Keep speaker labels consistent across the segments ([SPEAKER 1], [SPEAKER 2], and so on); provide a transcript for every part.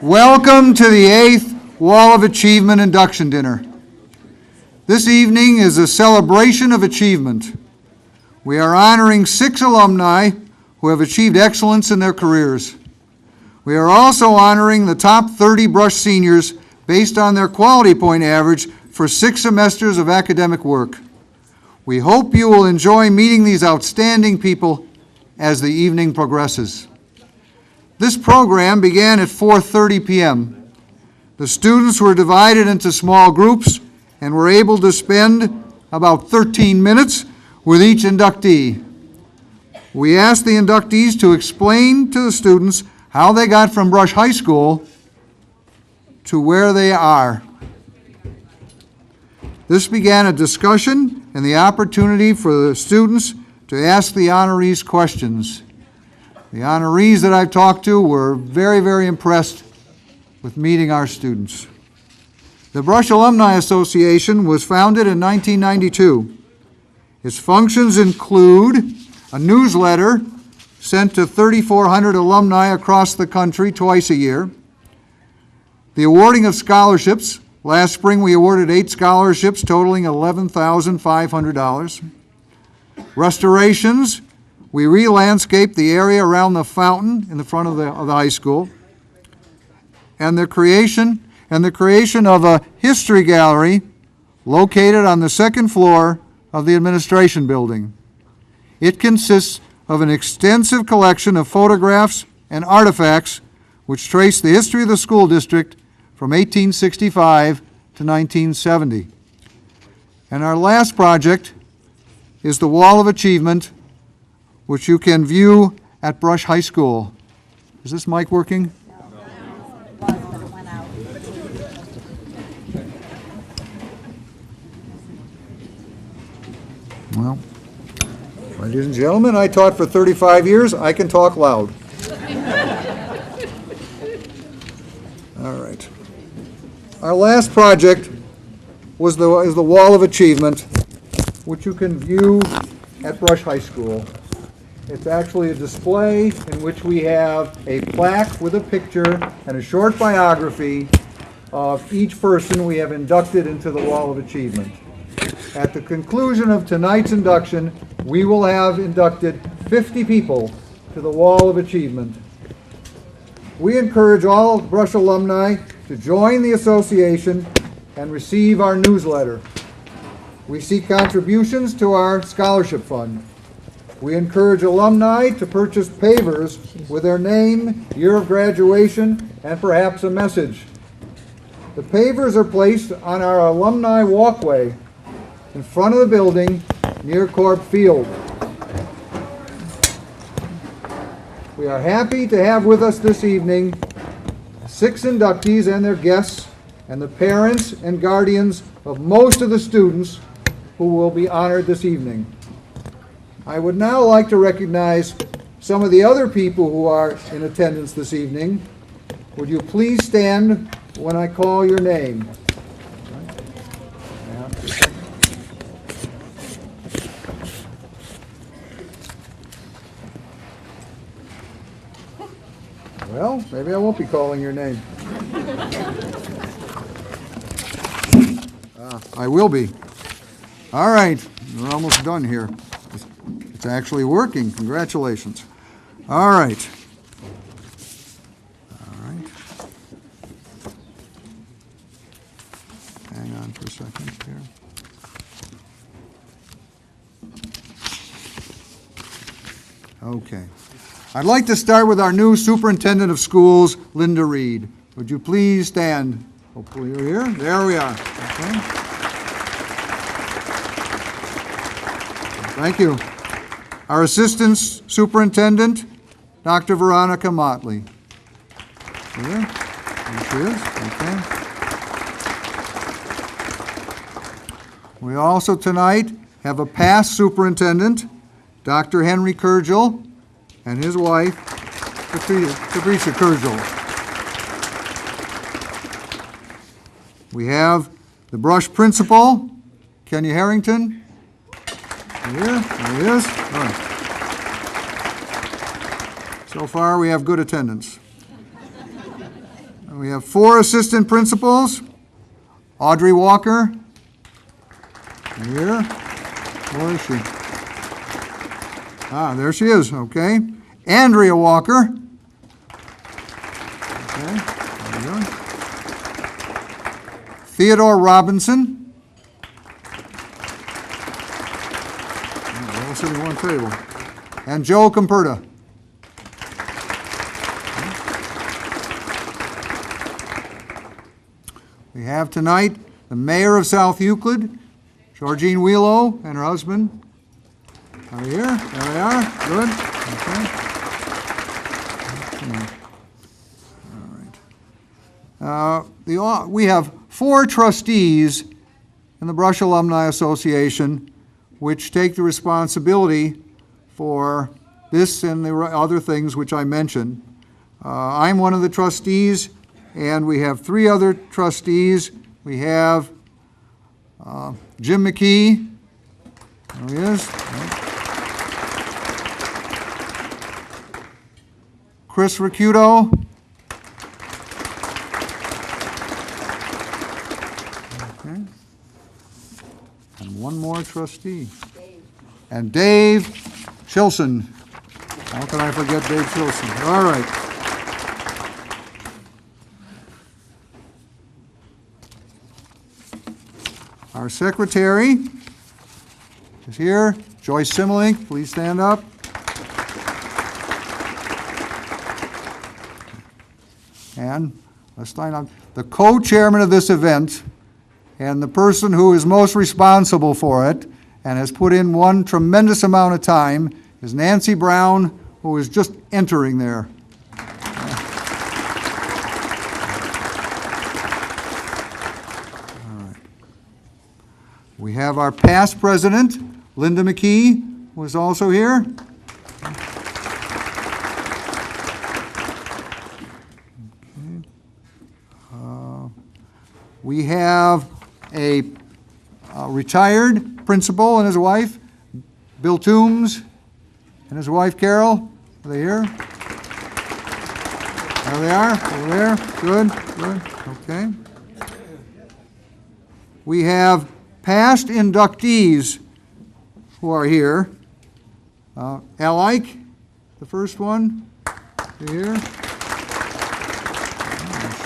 [SPEAKER 1] Welcome to the 8th Wall of Achievement Induction Dinner. This evening is a celebration of achievement. We are honoring 6 alumni who have achieved excellence in their careers. We are also honoring the top 30 Brush seniors based on their quality point average for 6 semesters of academic work. We hope you will enjoy meeting these outstanding people as the evening progresses. This program began at 4:30 p.m. The students were divided into small groups and were able to spend about 13 minutes with each inductee. We asked the inductees to explain to the students how they got from Brush High School to where they are. This began a discussion and the opportunity for the students to ask the honorees questions. The honorees that I've talked to were very, very impressed with meeting our students. The Brush Alumni Association was founded in 1992. Its functions include a newsletter sent to 3,400 alumni across the country twice a year, the awarding of scholarships. Last spring we awarded 8 scholarships totaling $11,500. Restorations. We re-landscaped the area around the fountain in the front of the high school, and the creation of a history gallery located on the 2nd floor of the administration building. It consists of an extensive collection of photographs and artifacts which trace the history of the school district from 1865 to 1970. And our last project is the Wall of Achievement, which you can view at Brush High School. Is this mic working? Well, ladies and gentlemen, I taught for 35 years. I can talk loud. All right. Our last project is the Wall of Achievement, which you can view at Brush High School. It's actually a display in which we have a plaque with a picture and a short biography of each person we have inducted into the Wall of Achievement. At the conclusion of tonight's induction, we will have inducted 50 people to the Wall of Achievement. We encourage all Brush alumni to join the association and receive our newsletter. We seek contributions to our scholarship fund. We encourage alumni to purchase pavers with their name, year of graduation, and perhaps a message. The pavers are placed on our alumni walkway in front of the building near Corp Field. We are happy to have with us this evening 6 inductees and their guests, and the parents and guardians of most of the students who will be honored this evening. I would now like to recognize some of the other people who are in attendance this evening. Would you please stand when I call your name? Well, maybe I won't be calling your name. I will be. All right, we're almost done here. It's actually working. Congratulations. All right. All right. Hang on for a second here. Okay. I'd like to start with our new superintendent of schools, Linda Reed. Would you please stand? Hopefully you're here. There we are. Okay. Thank you. Our assistant superintendent, Dr. Veronica Motley. There she is. Okay. We also tonight have a past superintendent, Dr. Henry KrilleJackson, and his wife, Patricia KrilleJackson. We have the Brush principal, Kenya Harrington. Here he is. All right. So far, we have good attendance. We have 4 assistant principals. Audrey Walker. Here. Where is she? Ah, there she is, okay. Andrea Walker. Okay, there we go. Theodore Robinson. They're all sitting at one table. And Joe Comperta. We have tonight the mayor of South Euclid, Georgine Wheelo, and her husband. Are they here? There they are. Good. Okay. All right. We have 4 trustees in the Brush Alumni Association which take the responsibility for this and the other things which I mentioned. I'm one of the trustees, and we have 3 other trustees. We have Jim McKee. There he is. Chris Ricciuto. Okay. And one more trustee. Dave. And Dave Chilson. How can I forget Dave Chilson? All right. Our secretary is here, Joyce Simmelink. Please stand up. And let's find out the co-chairman of this event and the person who is most responsible for it and has put in one tremendous amount of time is Nancy Brown, who is just entering there. We have our past president, Linda McKee, who is also here. Okay. We have a retired principal and his wife, Bill Toombs, and his wife, Carol. Are they here? There they are, over there. Good, good, okay. We have past inductees who are here. Al Ike, the first one. Here.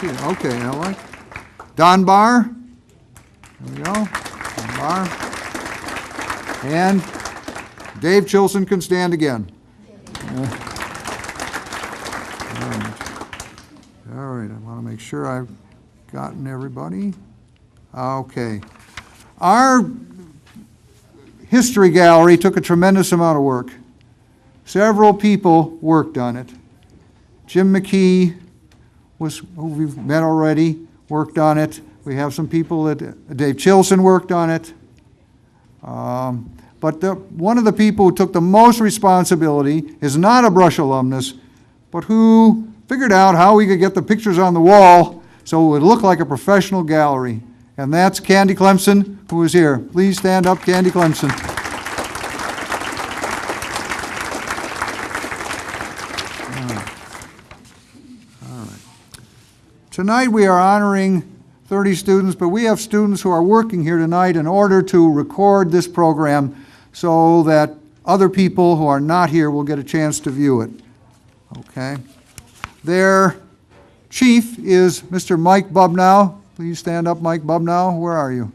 [SPEAKER 1] Oh, okay, Al Ike. Don Barr. There we go. Don Barr. And Dave Chilson can stand again. All right, I want to make sure I've gotten everybody. Okay. Our history gallery took a tremendous amount of work. Several people worked on it. Jim McKee, who we've met already, worked on it. We have some people that Dave Chilson worked on it. But one of the people who took the most responsibility is not a Brush alumnus, but who figured out how we could get the pictures on the wall so it would look like a professional gallery. And that's Candy Clemson, who is here. Please stand up, Candy Clemson. All right. Tonight we are honoring 30 students, but we have students who are working here tonight in order to record this program so that other people who are not here will get a chance to view it. Okay. Their chief is Mr. Mike Bubnow. Please stand up, Mike Bubnow. Where are you?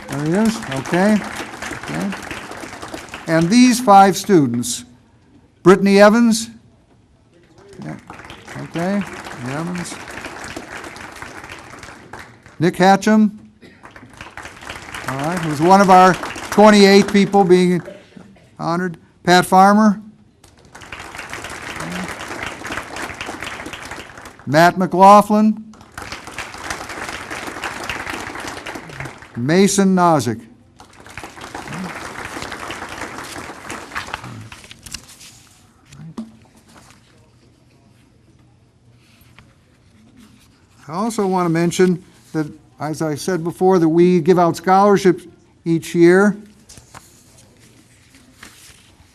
[SPEAKER 1] There he is. Okay. Okay. And these 5 students, Brittany Evans. Yeah. Okay. Evans. Nick Hatcham. All right. Who's one of our 28 people being honored. Pat Farmer. Okay. Matt McLaughlin. Mason Nozick. I also want to mention that, as I said before, that we give out scholarships each year.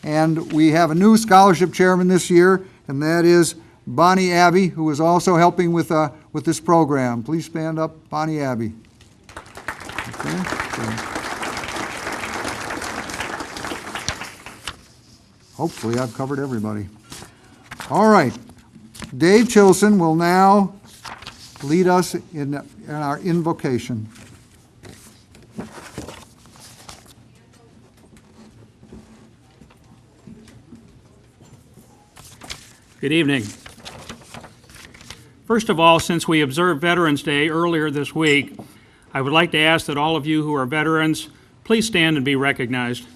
[SPEAKER 1] And we have a new scholarship chairman this year, and that is Bonnie Abbey, who is also helping with this program. Please stand up, Bonnie Abbey. Okay. Hopefully I've covered everybody. All right. Dave Chilson will now lead us in our invocation.
[SPEAKER 2] Good evening. First of all, since we observed Veterans Day earlier this week, I would like to ask that all of you who are veterans, please stand and be recognized.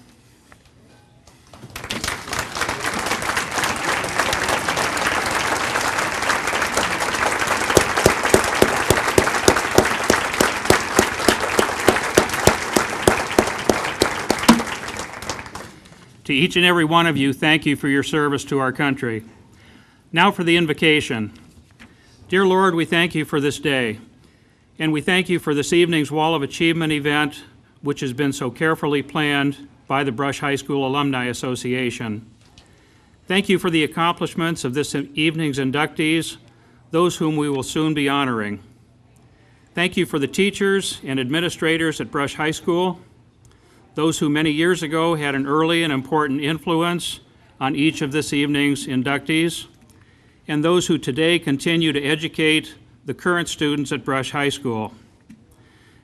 [SPEAKER 2] To each and every one of you, thank you for your service to our country. Now for the invocation. Dear Lord, we thank you for this day, and we thank you for this evening's Wall of Achievement event, which has been so carefully planned by the Brush High School Alumni Association. Thank you for the accomplishments of this evening's inductees, those whom we will soon be honoring. Thank you for the teachers and administrators at Brush High School, those who many years ago had an early and important influence on each of this evening's inductees, and those who today continue to educate the current students at Brush High School.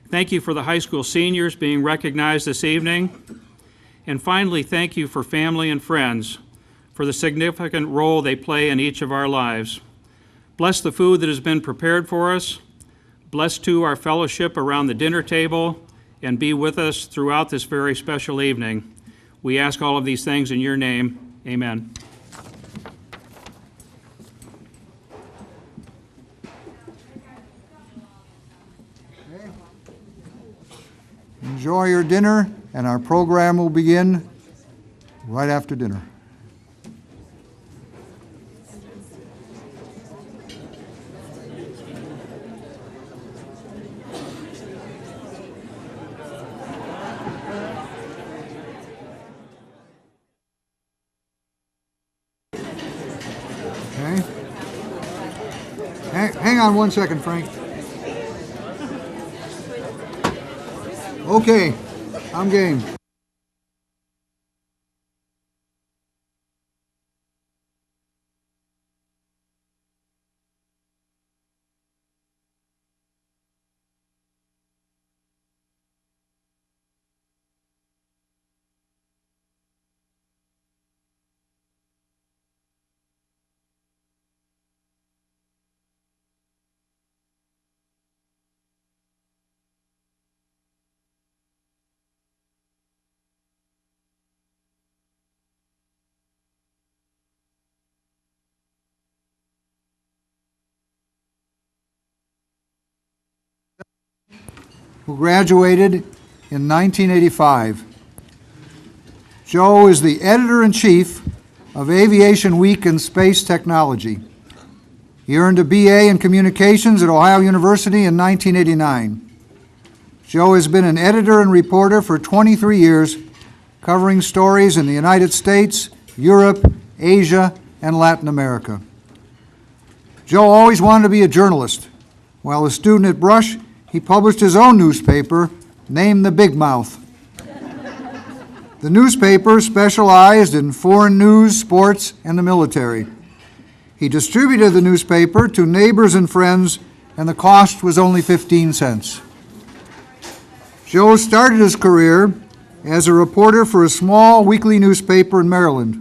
[SPEAKER 2] Thank you for the high school seniors being recognized this evening. And finally, thank you for family and friends for the significant role they play in each of our lives. Bless the food that has been prepared for us. Bless, too, our fellowship around the dinner table, and be with us throughout this very special evening. We ask all of these things in your name. Amen.
[SPEAKER 1] Enjoy your dinner, and our program will begin right after dinner. Okay. Hang on one second, Frank. Okay, I'm game. Who graduated in 1985. Joe is the editor-in-chief of Aviation Week and Space Technology. He earned a BA in Communications at Ohio University in 1989. Joe has been an editor and reporter for 23 years, covering stories in the United States, Europe, Asia, and Latin America. Joe always wanted to be a journalist. While a student at Brush, he published his own newspaper, named the Big Mouth. The newspaper specialized in foreign news, sports, and the military. He distributed the newspaper to neighbors and friends, and the cost was only 15 cents. Joe started his career as a reporter for a small weekly newspaper in Maryland.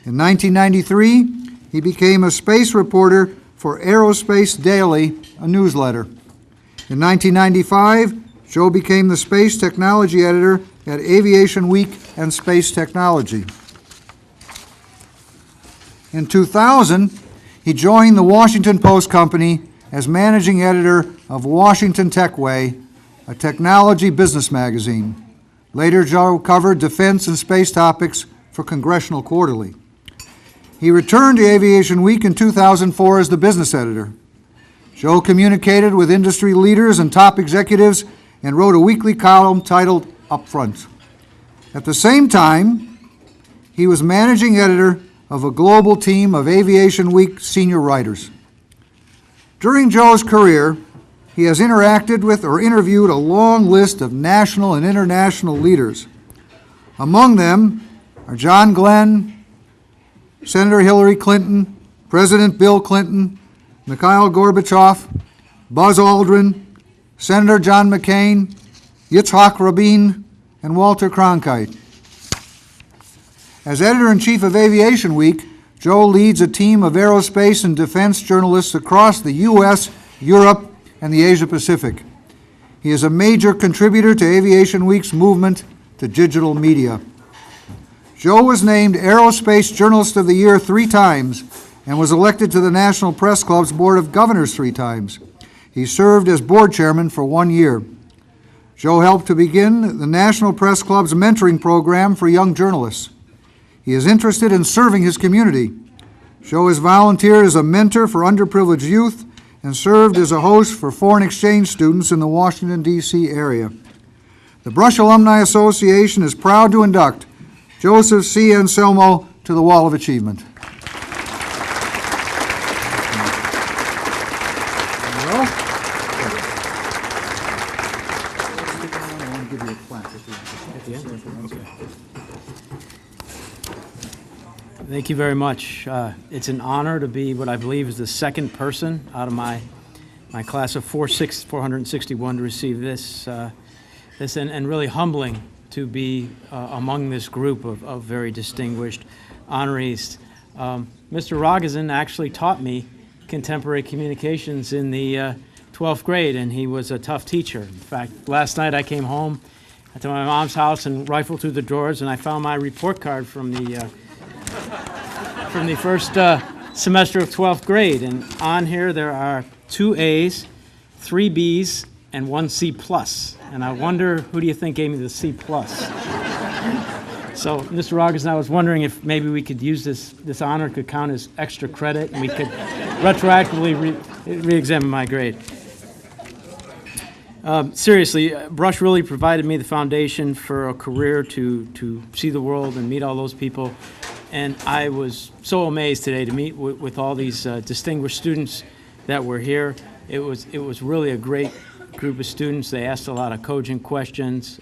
[SPEAKER 1] In 1993, he became a space reporter for Aerospace Daily, a newsletter. In 1995, Joe became the space technology editor at Aviation Week and Space Technology. In 2000, he joined the Washington Post Company as managing editor of Washington Techway, a technology business magazine. Later, Joe covered defense and space topics for Congressional Quarterly. He returned to Aviation Week in 2004 as the business editor. Joe communicated with industry leaders and top executives and wrote a weekly column titled Up Front. At the same time, he was managing editor of a global team of Aviation Week senior writers. During Joe's career, he has interacted with or interviewed a long list of national and international leaders. Among them are John Glenn, Senator Hillary Clinton, President Bill Clinton, Mikhail Gorbachev, Buzz Aldrin, Senator John McCain, Yitzhak Rabin, and Walter Cronkite. As editor-in-chief of Aviation Week, Joe leads a team of aerospace and defense journalists across the U.S., Europe, and the Asia-Pacific. He is a major contributor to Aviation Week's movement to digital media. Joe was named Aerospace Journalist of the Year 3 times and was elected to the National Press Club's Board of Governors 3 times. He served as board chairman for 1 year. Joe helped to begin the National Press Club's mentoring program for young journalists. He is interested in serving his community. Joe has volunteered as a mentor for underprivileged youth and served as a host for foreign exchange students in the Washington, D.C. area. The Brush Alumni Association is proud to induct Joseph C. Anselmo to the Wall of Achievement.
[SPEAKER 3] Thank you very much. It's an honor to be what I believe is the second person out of my class of 461 to receive this, and really humbling to be among this group of very distinguished honorees. Mr. Rogozin actually taught me contemporary communications in the 12th grade, and he was a tough teacher. In fact, last night I came home to my mom's house and rifled through the drawers, and I found my report card from the first semester of 12th grade, and on here there are 2 A's, 3 B's, and 1 C+. And I wonder, who do you think gave me the C+? So, Mr. Rogers, I was wondering if maybe we could use this honor could count as extra credit, and we could retroactively re-examine my grade. Seriously, Brush really provided me the foundation for a career to see the world and meet all those people. And I was so amazed today to meet with all these distinguished students that were here. It was really a great group of students. They asked a lot of cogent questions.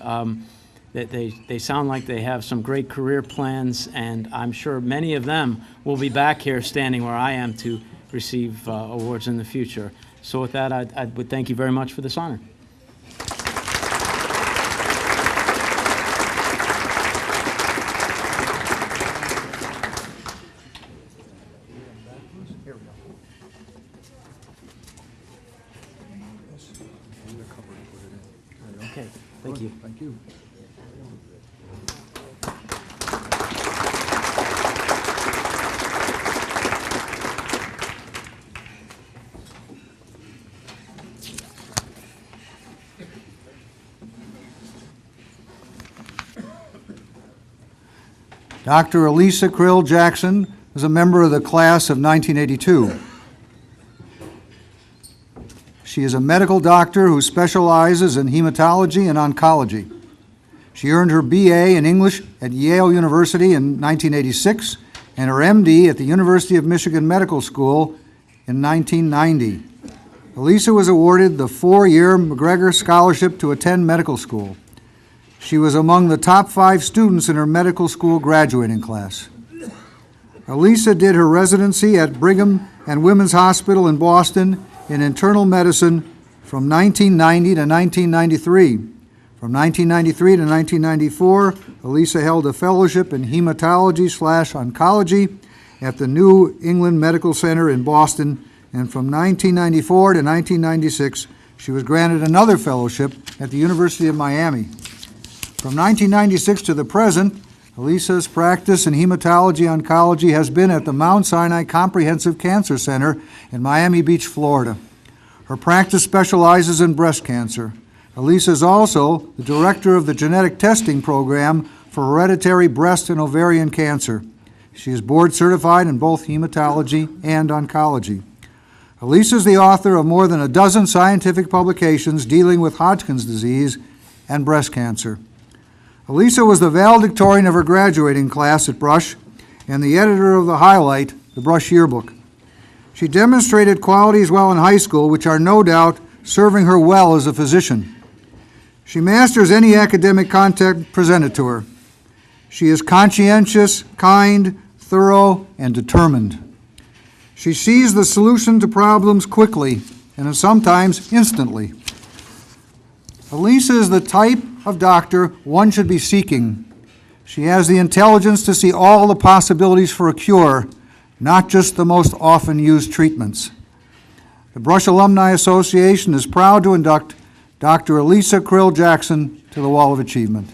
[SPEAKER 3] That they sound like they have some great career plans, and I'm sure many of them will be back here standing where I am to receive awards in the future. So with that, I would thank you very much for this honor. Okay, thank you.
[SPEAKER 1] Thank you. Dr. Elisa KrilleJackson is a member of the class of 1982. She is a medical doctor who specializes in hematology and oncology. She earned her BA in English at Yale University in 1986 and her MD at the University of Michigan Medical School in 1990. Elisa was awarded the 4-year McGregor Scholarship to attend medical school. She was among the top 5 students in her medical school graduating class. Elisa did her residency at Brigham and Women's Hospital in Boston in internal medicine from 1990 to 1993. From 1993 to 1994, Elisa held a fellowship in hematology/oncology at the New England Medical Center in Boston, and from 1994 to 1996, she was granted another fellowship at the University of Miami. From 1996 to the present, Elisa's practice in hematology-oncology has been at the Mount Sinai Comprehensive Cancer Center in Miami Beach, Florida. Her practice specializes in breast cancer. Elisa is also the director of the genetic testing program for hereditary breast and ovarian cancer. She is board certified in both hematology and oncology. Elisa is the author of more than a dozen scientific publications dealing with Hodgkin's disease and breast cancer. Elisa was the valedictorian of her graduating class at Brush and the editor of the Highlight, the Brush Yearbook. She demonstrated qualities while in high school, which are no doubt serving her well as a physician. She masters any academic content presented to her. She is conscientious, kind, thorough, and determined. She sees the solution to problems quickly and sometimes instantly. Elisa is the type of doctor one should be seeking. She has the intelligence to see all the possibilities for a cure, not just the most often used treatments. The Brush Alumni Association is proud to induct Dr. Elisa KrilleJackson to the Wall of Achievement.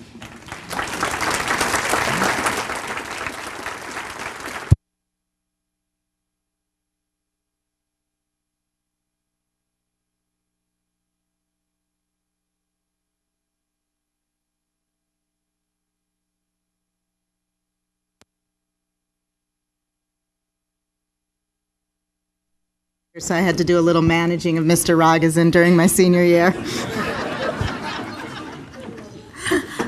[SPEAKER 4] So I had to do a little managing of Mr. Rogozin during my senior year.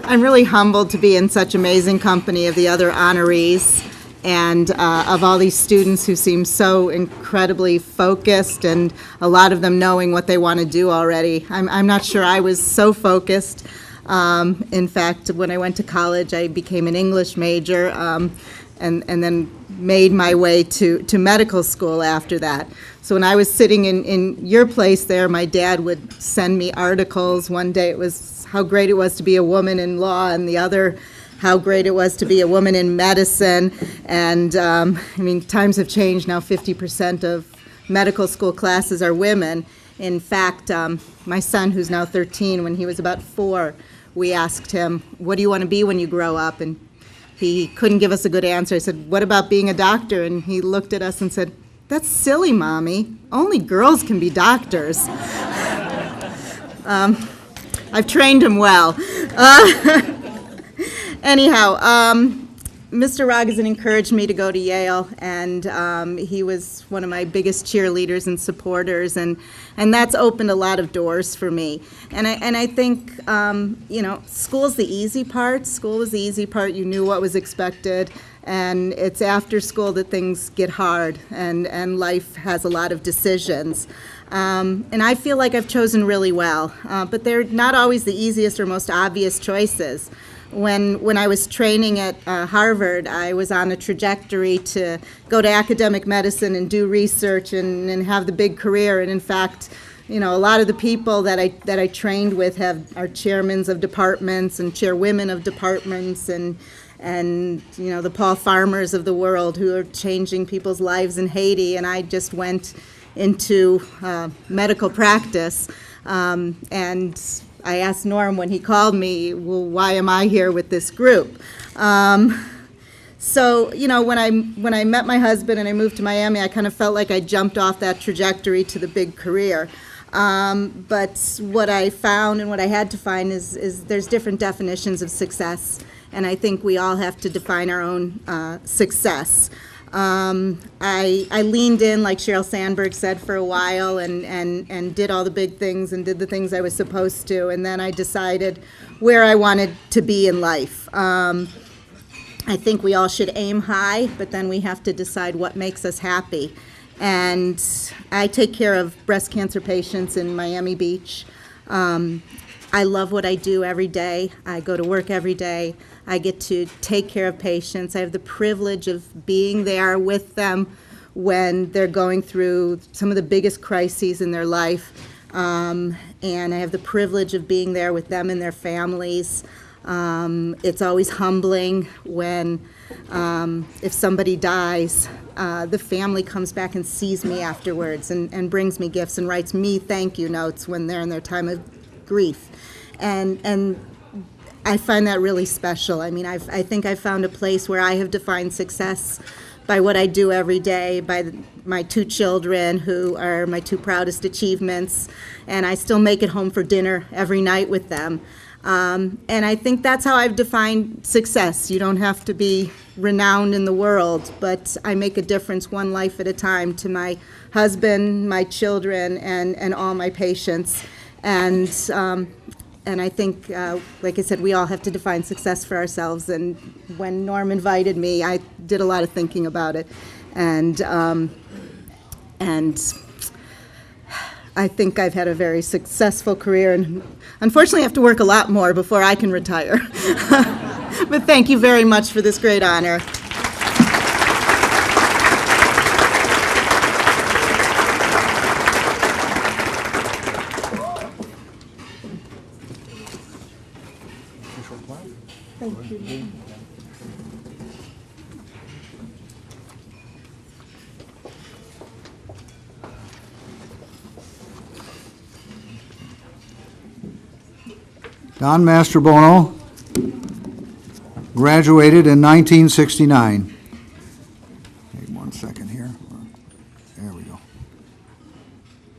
[SPEAKER 4] I'm really humbled to be in such amazing company of the other honorees and of all these students who seem so incredibly focused, and a lot of them knowing what they want to do already. I'm not sure I was so focused. In fact, when I went to college, I became an English major and then made my way to medical school after that. So when I was sitting in your place there, my dad would send me articles. One day it was how great it was to be a woman in law, and the other how great it was to be a woman in medicine. And I mean, times have changed now. 50% of medical school classes are women. In fact, my son, who's now 13, when he was about 4, we asked him, what do you want to be when you grow up? And he couldn't give us a good answer. I said, what about being a doctor? And he looked at us and said, that's silly, Mommy. Only girls can be doctors. I've trained him well. Anyhow, Mr. Rogozin encouraged me to go to Yale, and he was one of my biggest cheerleaders and supporters, and that's opened a lot of doors for me. And I think, you know, school's the easy part. School was the easy part. You knew what was expected, and it's after school that things get hard, and life has a lot of decisions. And I feel like I've chosen really well, but they're not always the easiest or most obvious choices. When I was training at Harvard, I was on a trajectory to go to academic medicine and do research and have the big career. And in fact, you know, a lot of the people that I trained with are chairmen of departments and chairwomen of departments and you know, the Paul Farmers of the world who are changing people's lives in Haiti. And I just went into medical practice, and I asked Norm when he called me, well, why am I here with this group? So, you know, when I met my husband and I moved to Miami, I kind of felt like I jumped off that trajectory to the big career. But what I found and what I had to find is there's different definitions of success, and I think we all have to define our own success. I leaned in, like Sheryl Sandberg said, for a while and did all the big things and did the things I was supposed to, and then I decided where I wanted to be in life. I think we all should aim high, but then we have to decide what makes us happy. And I take care of breast cancer patients in Miami Beach. I love what I do every day. I go to work every day. I get to take care of patients. I have the privilege of being there with them when they're going through some of the biggest crises in their life. And I have the privilege of being there with them and their families. It's always humbling when, if somebody dies, the family comes back and sees me afterwards and brings me gifts and writes me thank you notes when they're in their time of grief. And I find that really special. I mean, I think I've found a place where I have defined success by what I do every day, by my 2 children who are my 2 proudest achievements, and I still make it home for dinner every night with them. And I think that's how I've defined success. You don't have to be renowned in the world, but I make a difference one life at a time to my husband, my children, and all my patients. And And I think, like I said, we all have to define success for ourselves. And when Norm invited me, I did a lot of thinking about it. And I think I've had a very successful career. And unfortunately, I have to work a lot more before I can retire. But thank you very much for this great honor. Thank you.
[SPEAKER 1] Don Mastrobuono graduated in 1969. Wait 1 second here. There we go.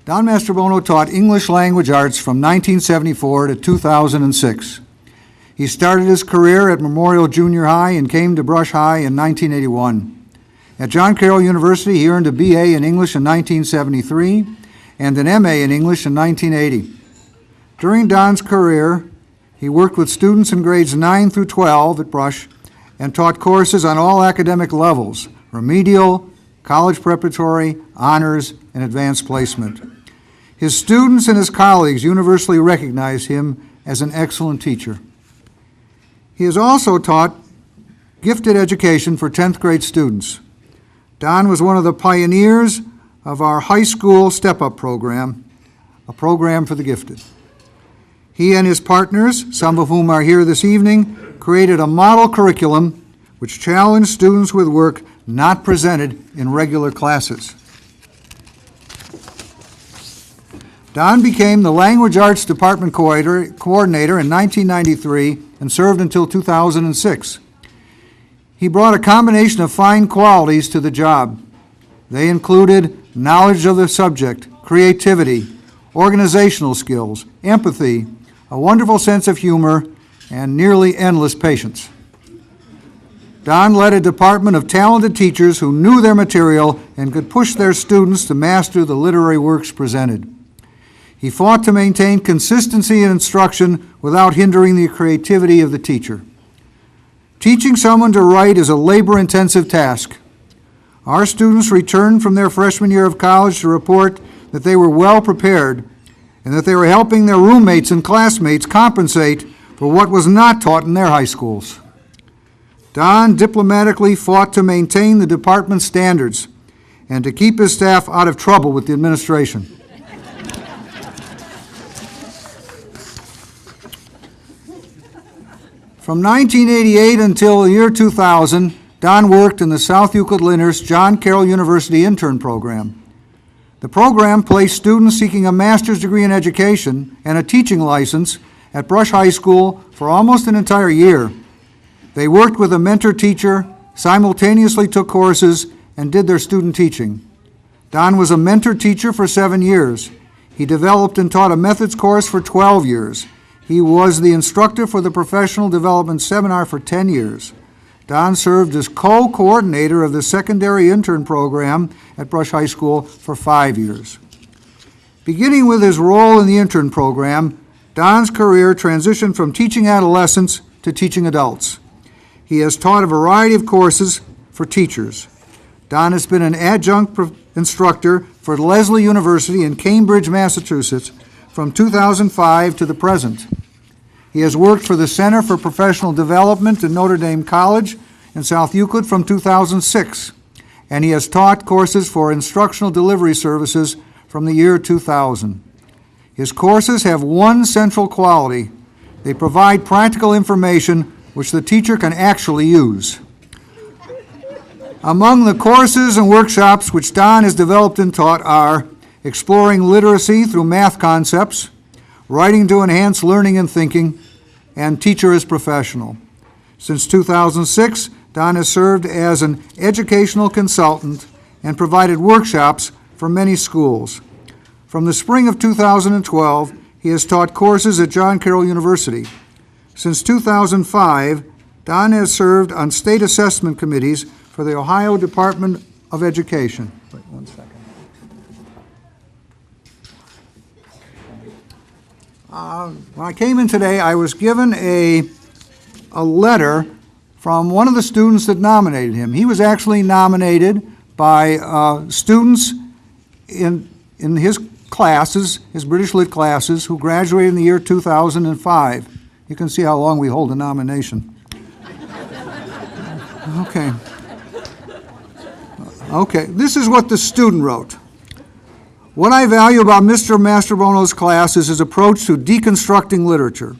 [SPEAKER 1] Don Mastrobuono taught English language arts from 1974 to 2006. He started his career at Memorial Junior High and came to Brush High in 1981. At John Carroll University, he earned a BA in English in 1973 and an MA in English in 1980. During Don's career, he worked with students in grades 9 through 12 at Brush and taught courses on all academic levels: remedial, college preparatory, honors, and advanced placement. His students and his colleagues universally recognize him as an excellent teacher. He has also taught gifted education for 10th grade students. Don was one of the pioneers of our high school step-up program, a program for the gifted. He and his partners, some of whom are here this evening, created a model curriculum which challenged students with work not presented in regular classes. Don became the Language Arts Department coordinator in 1993 and served until 2006. He brought a combination of fine qualities to the job. They included knowledge of the subject, creativity, organizational skills, empathy, a wonderful sense of humor, and nearly endless patience. Don led a department of talented teachers who knew their material and could push their students to master the literary works presented. He fought to maintain consistency in instruction without hindering the creativity of the teacher. Teaching someone to write is a labor-intensive task. Our students returned from their freshman year of college to report that they were well prepared and that they were helping their roommates and classmates compensate for what was not taught in their high schools. Don diplomatically fought to maintain the department's standards and to keep his staff out of trouble with the administration. From 1988 until the year 2000, Don worked in the South Euclid-Lyndhurst John Carroll University intern program. The program placed students seeking a master's degree in education and a teaching license at Brush High School for almost an entire year. They worked with a mentor teacher, simultaneously took courses, and did their student teaching. Don was a mentor teacher for 7 years. He developed and taught a methods course for 12 years. He was the instructor for the professional development seminar for 10 years. Don served as co-coordinator of the secondary intern program at Brush High School for 5 years. Beginning with his role in the intern program, Don's career transitioned from teaching adolescents to teaching adults. He has taught a variety of courses for teachers. Don has been an adjunct instructor for Lesley University in Cambridge, Massachusetts from 2005 to the present. He has worked for the Center for Professional Development at Notre Dame College in South Euclid from 2006, and he has taught courses for instructional delivery services from the year 2000. His courses have one central quality: they provide practical information which the teacher can actually use. Among the courses and workshops which Don has developed and taught are exploring literacy through math concepts, writing to enhance learning and thinking, and teacher as professional. Since 2006, Don has served as an educational consultant and provided workshops for many schools. From the spring of 2012, he has taught courses at John Carroll University. Since 2005, Don has served on state assessment committees for the Ohio Department of Education. Wait 1 second. When I came in today, I was given a letter from one of the students that nominated him. He was actually nominated by students in his classes, his British Lit classes, who graduated in the year 2005. You can see how long we hold a nomination. Okay. Okay, this is what the student wrote. What I value about Mr. Mastrobuono's class is his approach to deconstructing literature.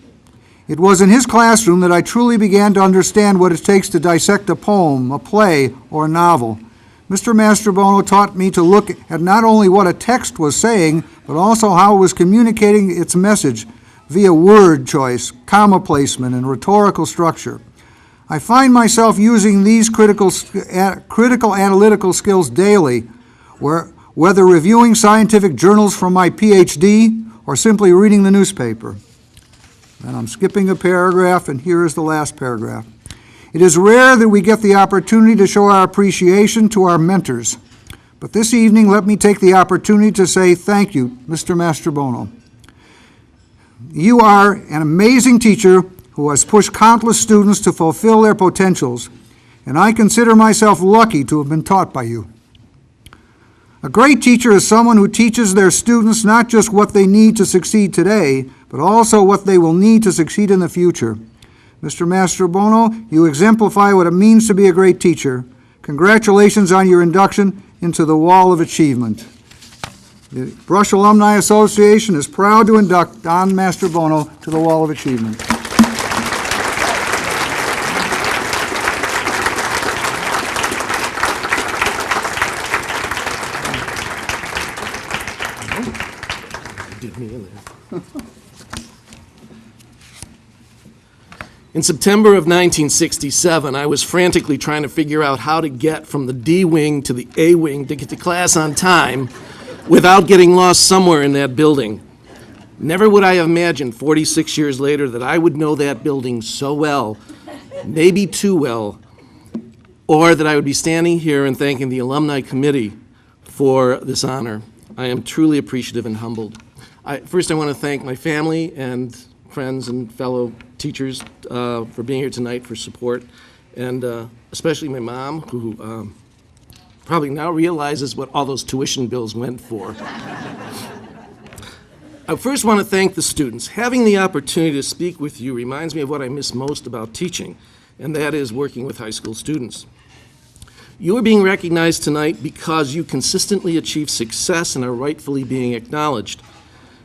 [SPEAKER 1] It was in his classroom that I truly began to understand what it takes to dissect a poem, a play, or a novel. Mr. Mastrobuono taught me to look at not only what a text was saying, but also how it was communicating its message via word choice, comma placement, and rhetorical structure. I find myself using these critical analytical skills daily, whether reviewing scientific journals from my PhD or simply reading the newspaper. And I'm skipping a paragraph, and here is the last paragraph. It is rare that we get the opportunity to show our appreciation to our mentors. But this evening, let me take the opportunity to say thank you, Mr. Mastrobuono. You are an amazing teacher who has pushed countless students to fulfill their potentials, and I consider myself lucky to have been taught by you. A great teacher is someone who teaches their students not just what they need to succeed today, but also what they will need to succeed in the future. Mr. Mastrobuono, you exemplify what it means to be a great teacher. Congratulations on your induction into the Wall of Achievement. The Brush Alumni Association is proud to induct Don Mastrobuono to the Wall of Achievement.
[SPEAKER 5] In September of 1967, I was frantically trying to figure out how to get from the D wing to the A wing to get to class on time without getting lost somewhere in that building. Never would I have imagined 46 years later that I would know that building so well, maybe too well, or that I would be standing here and thanking the alumni committee for this honor. I am truly appreciative and humbled. First, I want to thank my family and friends and fellow teachers for being here tonight, for support, and especially my mom, who probably now realizes what all those tuition bills went for. I first want to thank the students. Having the opportunity to speak with you reminds me of what I miss most about teaching, and that is working with high school students. You are being recognized tonight because you consistently achieve success and are rightfully being acknowledged.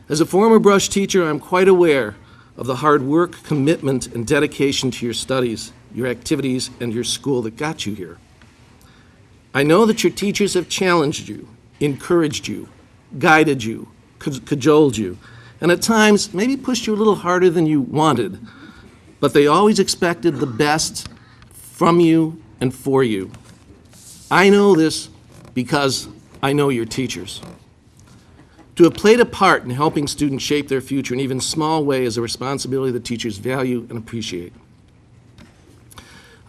[SPEAKER 5] As a former Brush teacher, I'm quite aware of the hard work, commitment, and dedication to your studies, your activities, and your school that got you here. I know that your teachers have challenged you, encouraged you, guided you, cajoled you, and at times maybe pushed you a little harder than you wanted, but they always expected the best from you and for you. I know this because I know your teachers. To have played a part in helping students shape their future in even small way is a responsibility that teachers value and appreciate.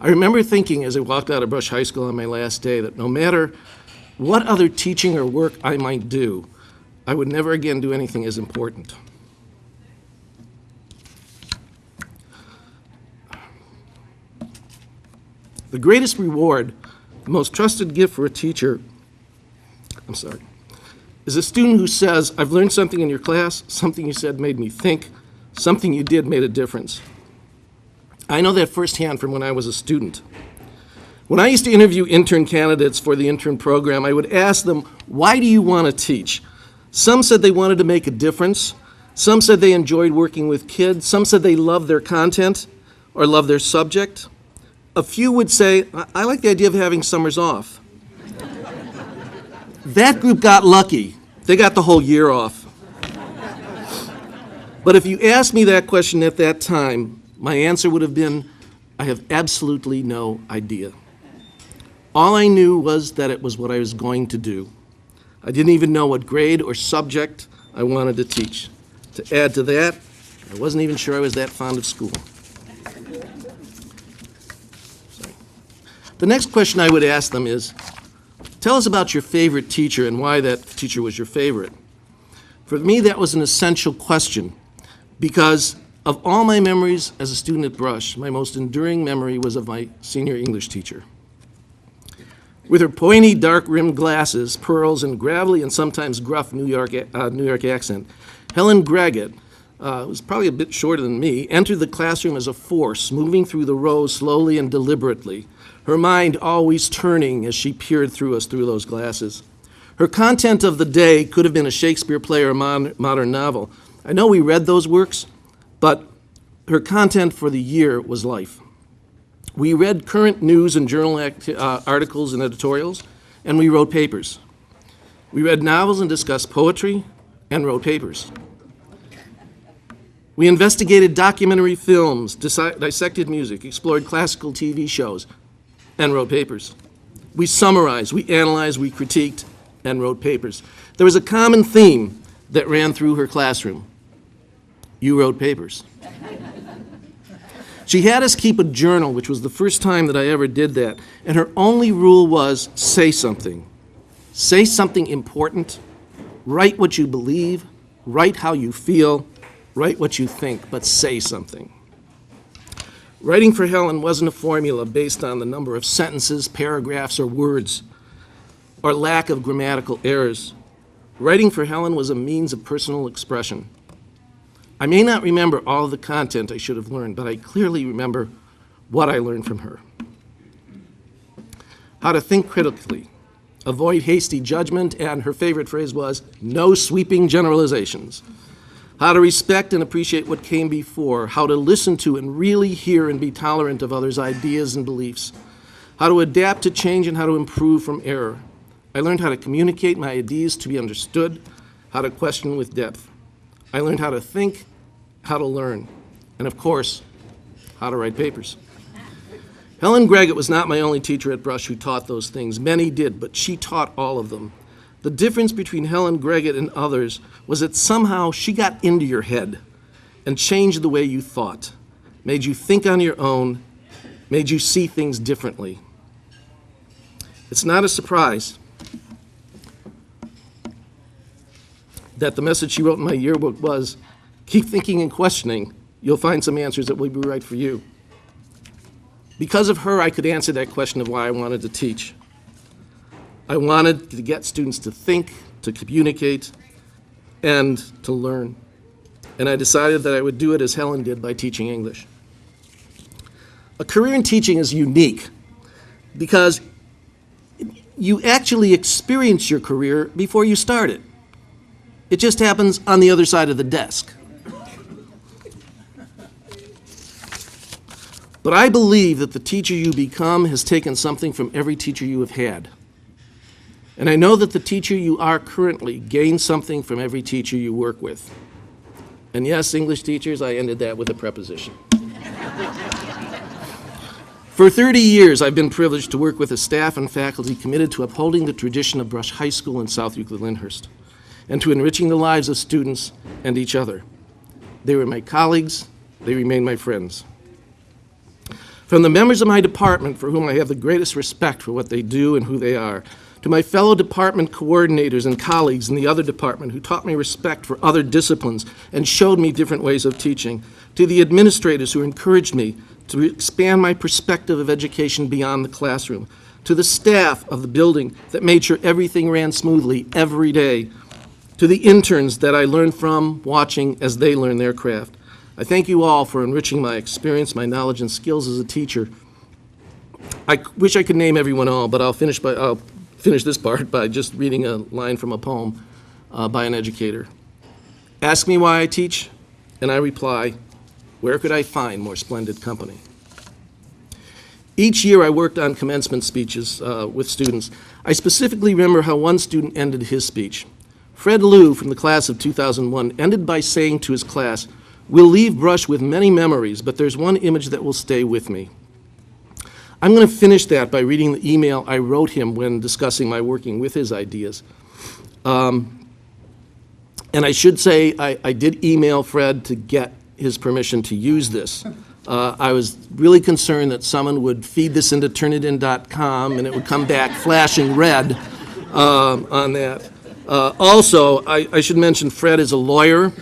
[SPEAKER 5] I remember thinking as I walked out of Brush High School on my last day that no matter what other teaching or work I might do, I would never again do anything as important. The greatest reward, the most trusted gift for a teacher, is a student who says, I've learned something in your class, something you said made me think, something you did made a difference. I know that firsthand from when I was a student. When I used to interview intern candidates for the intern program, I would ask them, why do you want to teach? Some said they wanted to make a difference. Some said they enjoyed working with kids. Some said they loved their content or loved their subject. A few would say, I like the idea of having summers off. That group got lucky. They got the whole year off. But if you asked me that question at that time, my answer would have been, I have absolutely no idea. All I knew was that it was what I was going to do. I didn't even know what grade or subject I wanted to teach. To add to that, I wasn't even sure I was that fond of school. The next question I would ask them is, tell us about your favorite teacher and why that teacher was your favorite. For me, that was an essential question. because of all my memories as a student at Brush, my most enduring memory was of my senior English teacher. With her pointy, dark-rimmed glasses, pearls, and gravelly and sometimes gruff New York accent, Helen Greggett, who was probably a bit shorter than me, entered the classroom as a force, moving through the rows slowly and deliberately, her mind always turning as she peered through us through those glasses. Her content of the day could have been a Shakespeare play or a modern novel. I know we read those works, but her content for the year was life. We read current news and journal articles and editorials, and we wrote papers. We read novels and discussed poetry and wrote papers. We investigated documentary films, dissected music, explored classical TV shows, and wrote papers. We summarized, we analyzed, we critiqued, and wrote papers. There was a common theme that ran through her classroom. You wrote papers. She had us keep a journal, which was the first time that I ever did that, and her only rule was say something. Say something important, write what you believe, write how you feel, write what you think, but say something. Writing for Helen wasn't a formula based on the number of sentences, paragraphs, or words, or lack of grammatical errors. Writing for Helen was a means of personal expression. I may not remember all of the content I should have learned, but I clearly remember what I learned from her. How to think critically, avoid hasty judgment, and her favorite phrase was, no sweeping generalizations. How to respect and appreciate what came before, how to listen to and really hear and be tolerant of others' ideas and beliefs, how to adapt to change and how to improve from error. I learned how to communicate my ideas to be understood, how to question with depth. I learned how to think, how to learn, and of course, how to write papers. Helen Greggett was not my only teacher at Brush who taught those things. Many did, but she taught all of them. The difference between Helen Greggett and others was that somehow she got into your head and changed the way you thought, made you think on your own, made you see things differently. It's not a surprise that the message she wrote in my yearbook was, keep thinking and questioning, you'll find some answers that will be right for you. Because of her, I could answer that question of why I wanted to teach. I wanted to get students to think, to communicate, and to learn. And I decided that I would do it as Helen did by teaching English. A career in teaching is unique because you actually experience your career before you start it. It just happens on the other side of the desk. But I believe that the teacher you become has taken something from every teacher you have had. And I know that the teacher you are currently gains something from every teacher you work with. And yes, English teachers, I ended that with a preposition. For 30 years, I've been privileged to work with a staff and faculty committed to upholding the tradition of Brush High School in South Euclid-Lyndhurst and to enriching the lives of students and each other. They were my colleagues. They remain my friends. From the members of my department, for whom I have the greatest respect for what they do and who they are, to my fellow department coordinators and colleagues in the other department who taught me respect for other disciplines and showed me different ways of teaching, to the administrators who encouraged me to expand my perspective of education beyond the classroom, to the staff of the building that made sure everything ran smoothly every day, to the interns that I learned from watching as they learn their craft. I thank you all for enriching my experience, my knowledge, and skills as a teacher. I wish I could name everyone all, but I'll finish this part by just reading a line from a poem by an educator. Ask me why I teach, and I reply, where could I find more splendid company? Each year I worked on commencement speeches with students. I specifically remember how one student ended his speech. Fred Liu from the class of 2001 ended by saying to his class, "We'll leave Brush with many memories, but there's one image that will stay with me." I'm going to finish that by reading the email I wrote him when discussing my working with his ideas. And I should say I did email Fred to get his permission to use this. I was really concerned that someone would feed this into turnitin.com and it would come back flashing red on that. Also, I should mention Fred is a lawyer.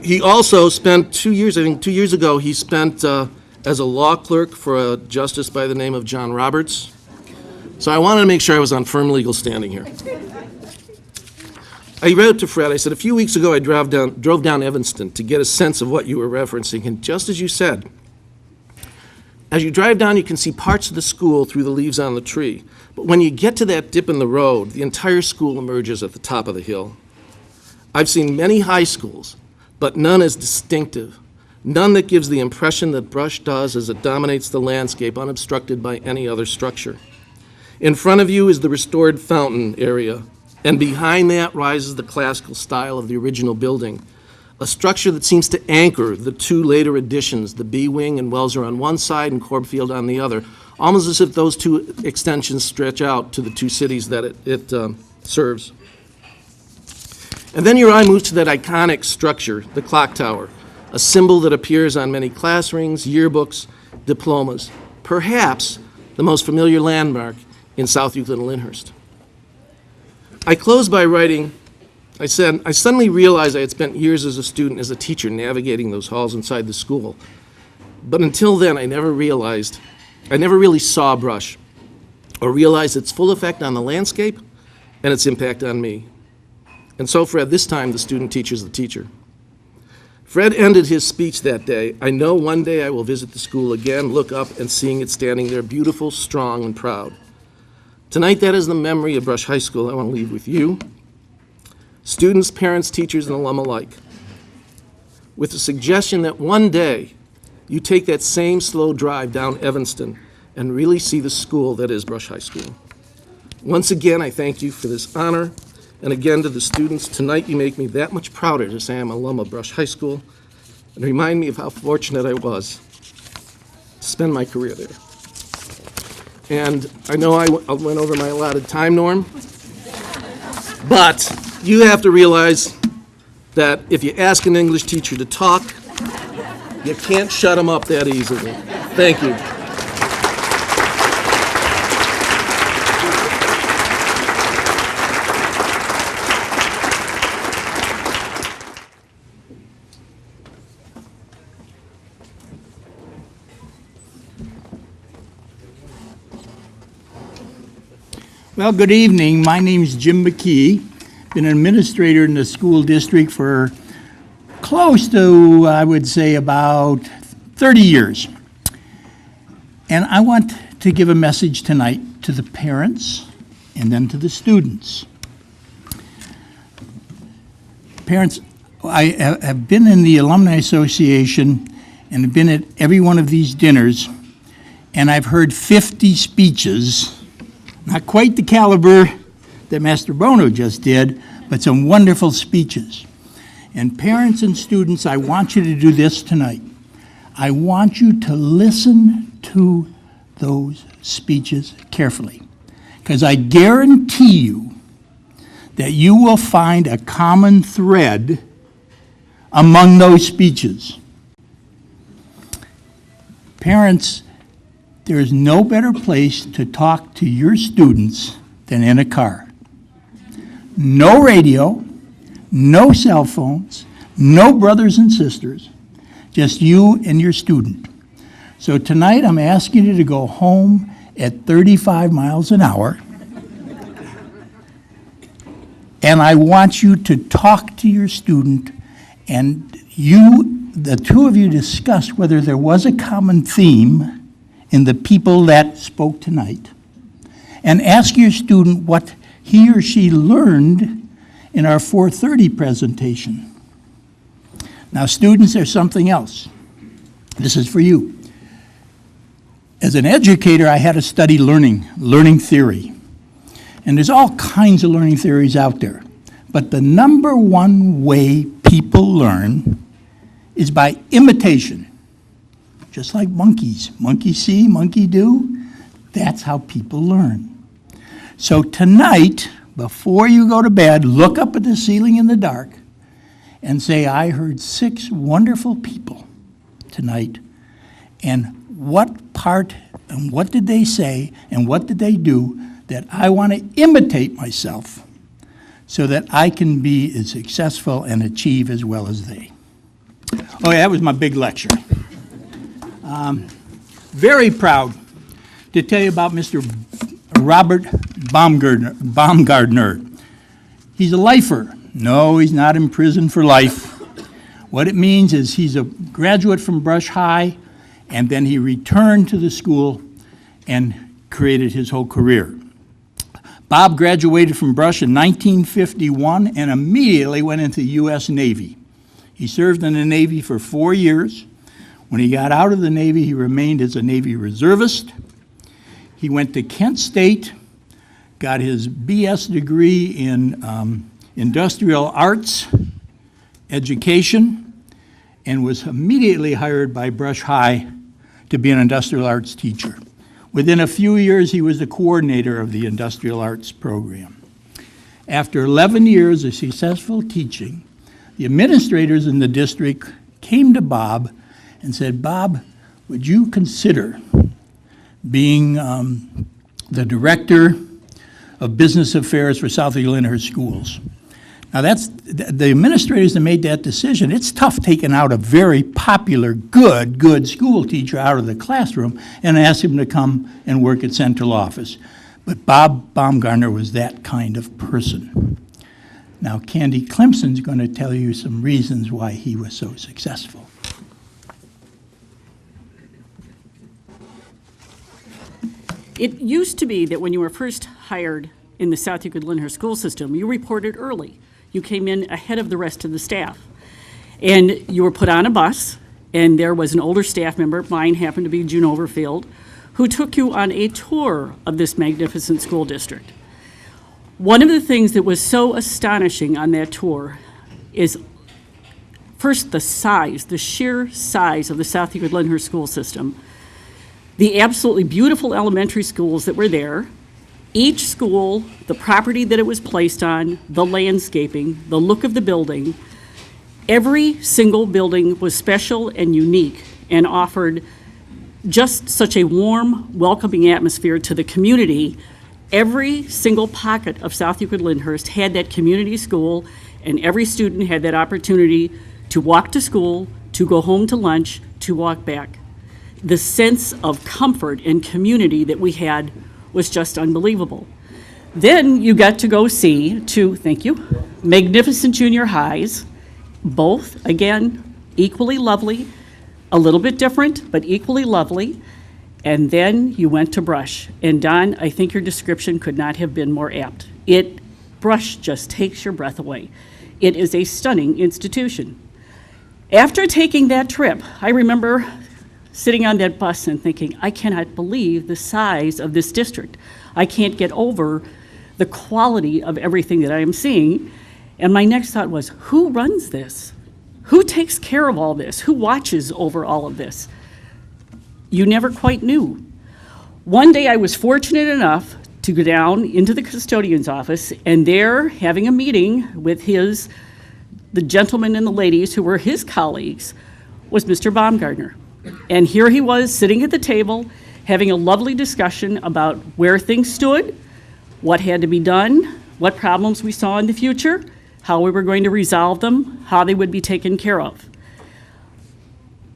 [SPEAKER 5] He also spent 2 years, I think 2 years ago, he spent as a law clerk for a justice by the name of John Roberts. So I wanted to make sure I was on firm legal standing here. I wrote to Fred, I said, a few weeks ago I drove down Evanston to get a sense of what you were referencing, and just as you said, as you drive down you can see parts of the school through the leaves on the tree, but when you get to that dip in the road, the entire school emerges at the top of the hill. I've seen many high schools, but none as distinctive, none that gives the impression that Brush does as it dominates the landscape unobstructed by any other structure. In front of you is the restored fountain area, and behind that rises the classical style of the original building, a structure that seems to anchor the two later additions, the B-Wing and Welser on one side and Corb Field on the other, almost as if those two extensions stretch out to the two cities that it serves. And then your eye moves to that iconic structure, the clock tower, a symbol that appears on many class rings, yearbooks, diplomas, perhaps the most familiar landmark in South Euclid-Lyndhurst. I close by writing, I said, I suddenly realized I had spent years as a student, as a teacher, navigating those halls inside the school. But until then, I never really saw Brush or realized its full effect on the landscape and its impact on me. And so, Fred, this time the student teaches the teacher. Fred ended his speech that day. I know one day I will visit the school again, look up, and seeing it standing there beautiful, strong, and proud. Tonight, that is the memory of Brush High School I want to leave with you, students, parents, teachers, and alum alike, with the suggestion that one day you take that same slow drive down Evanston and really see the school that is Brush High School. Once again, I thank you for this honor, and again to the students, tonight you make me that much prouder to say I'm an alum of Brush High School and remind me of how fortunate I was to spend my career there. And I know I went over my allotted time, Norm, but you have to realize that if you ask an English teacher to talk, you can't shut them up that easily. Thank you.
[SPEAKER 6] Well, good evening. My name is Jim McKee. Been an administrator in the school district for close to, I would say, about 30 years. And I want to give a message tonight to the parents and then to the students. Parents, I have been in the Alumni Association and have been at every one of these dinners, and I've heard 50 speeches. Not quite the caliber that Mastrobuono just did, but some wonderful speeches. And parents and students, I want you to do this tonight. I want you to listen to those speeches carefully, because I guarantee you that you will find a common thread among those speeches. Parents, there is no better place to talk to your students than in a car. No radio, no cell phones, no brothers and sisters, just you and your student. So tonight I'm asking you to go home at 35 miles an hour, and I want you to talk to your student, and the two of you discuss whether there was a common theme in the people that spoke tonight, and ask your student what he or she learned in our 4:30 presentation. Now, students, there's something else. This is for you. As an educator, I had to study learning theory. And there's all kinds of learning theories out there. But the number one way people learn is by imitation. Just like monkeys. Monkey see, monkey do. That's how people learn. So tonight, before you go to bed, look up at the ceiling in the dark and say, I heard 6 wonderful people tonight. And what part and what did they say and what did they do that I want to imitate myself so that I can be as successful and achieve as well as they. Oh, yeah, that was my big lecture. Very proud to tell you about Mr. Robert Baumgartner. He's a lifer. No, he's not in prison for life. What it means is he's a graduate from Brush High, and then he returned to the school and created his whole career. Bob graduated from Brush in 1951 and immediately went into the U.S. Navy. He served in the Navy for 4 years. When he got out of the Navy, he remained as a Navy reservist. He went to Kent State, got his BS degree in industrial arts education, and was immediately hired by Brush High to be an industrial arts teacher. Within a few years, he was the coordinator of the industrial arts program. After 11 years of successful teaching, the administrators in the district came to Bob and said, Bob, would you consider being the director of business affairs for South Euclid-Lyndhurst schools? Now that's, the administrators that made that decision, it's tough taking out a very popular, good school teacher out of the classroom and ask him to come and work at central office. But Bob Baumgartner was that kind of person. Now Candy Clemson's going to tell you some reasons why he was so successful.
[SPEAKER 7] It used to be that when you were first hired in the South Euclid-Lyndhurst school system, you reported early. You came in ahead of the rest of the staff. And you were put on a bus, and there was an older staff member, mine happened to be June Overfield, who took you on a tour of this magnificent school district. One of the things that was so astonishing on that tour is first the size, the sheer size of the South Euclid-Lyndhurst school system, the absolutely beautiful elementary schools that were there, each school, the property that it was placed on, the landscaping, the look of the building, every single building was special and unique and offered just such a warm, welcoming atmosphere to the community. Every single pocket of South Euclid-Lyndhurst had that community school, and every student had that opportunity to walk to school, to go home to lunch, to walk back. The sense of comfort and community that we had was just unbelievable. Then you got to go see two, thank you, magnificent junior highs, both, again, equally lovely, a little bit different, but equally lovely. And then you went to Brush. And Don, I think your description could not have been more apt. Brush just takes your breath away. It is a stunning institution. After taking that trip, I remember sitting on that bus and thinking, I cannot believe the size of this district. I can't get over the quality of everything that I am seeing. And my next thought was, who runs this? Who takes care of all this? Who watches over all of this? You never quite knew. One day I was fortunate enough to go down into the custodian's office, and there, having a meeting with the gentlemen and the ladies who were his colleagues, was Mr. Baumgartner. And here he was sitting at the table having a lovely discussion about where things stood, what had to be done, what problems we saw in the future, how we were going to resolve them, how they would be taken care of.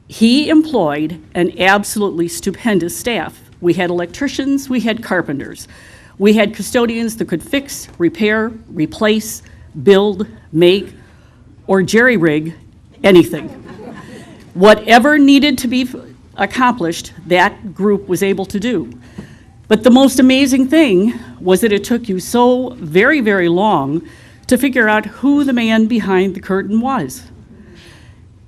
[SPEAKER 7] He employed an absolutely stupendous staff. We had electricians, we had carpenters, we had custodians that could fix, repair, replace, build, make, or jerry-rig anything. Whatever needed to be accomplished, that group was able to do. But the most amazing thing was that it took you so very, very long to figure out who the man behind the curtain was.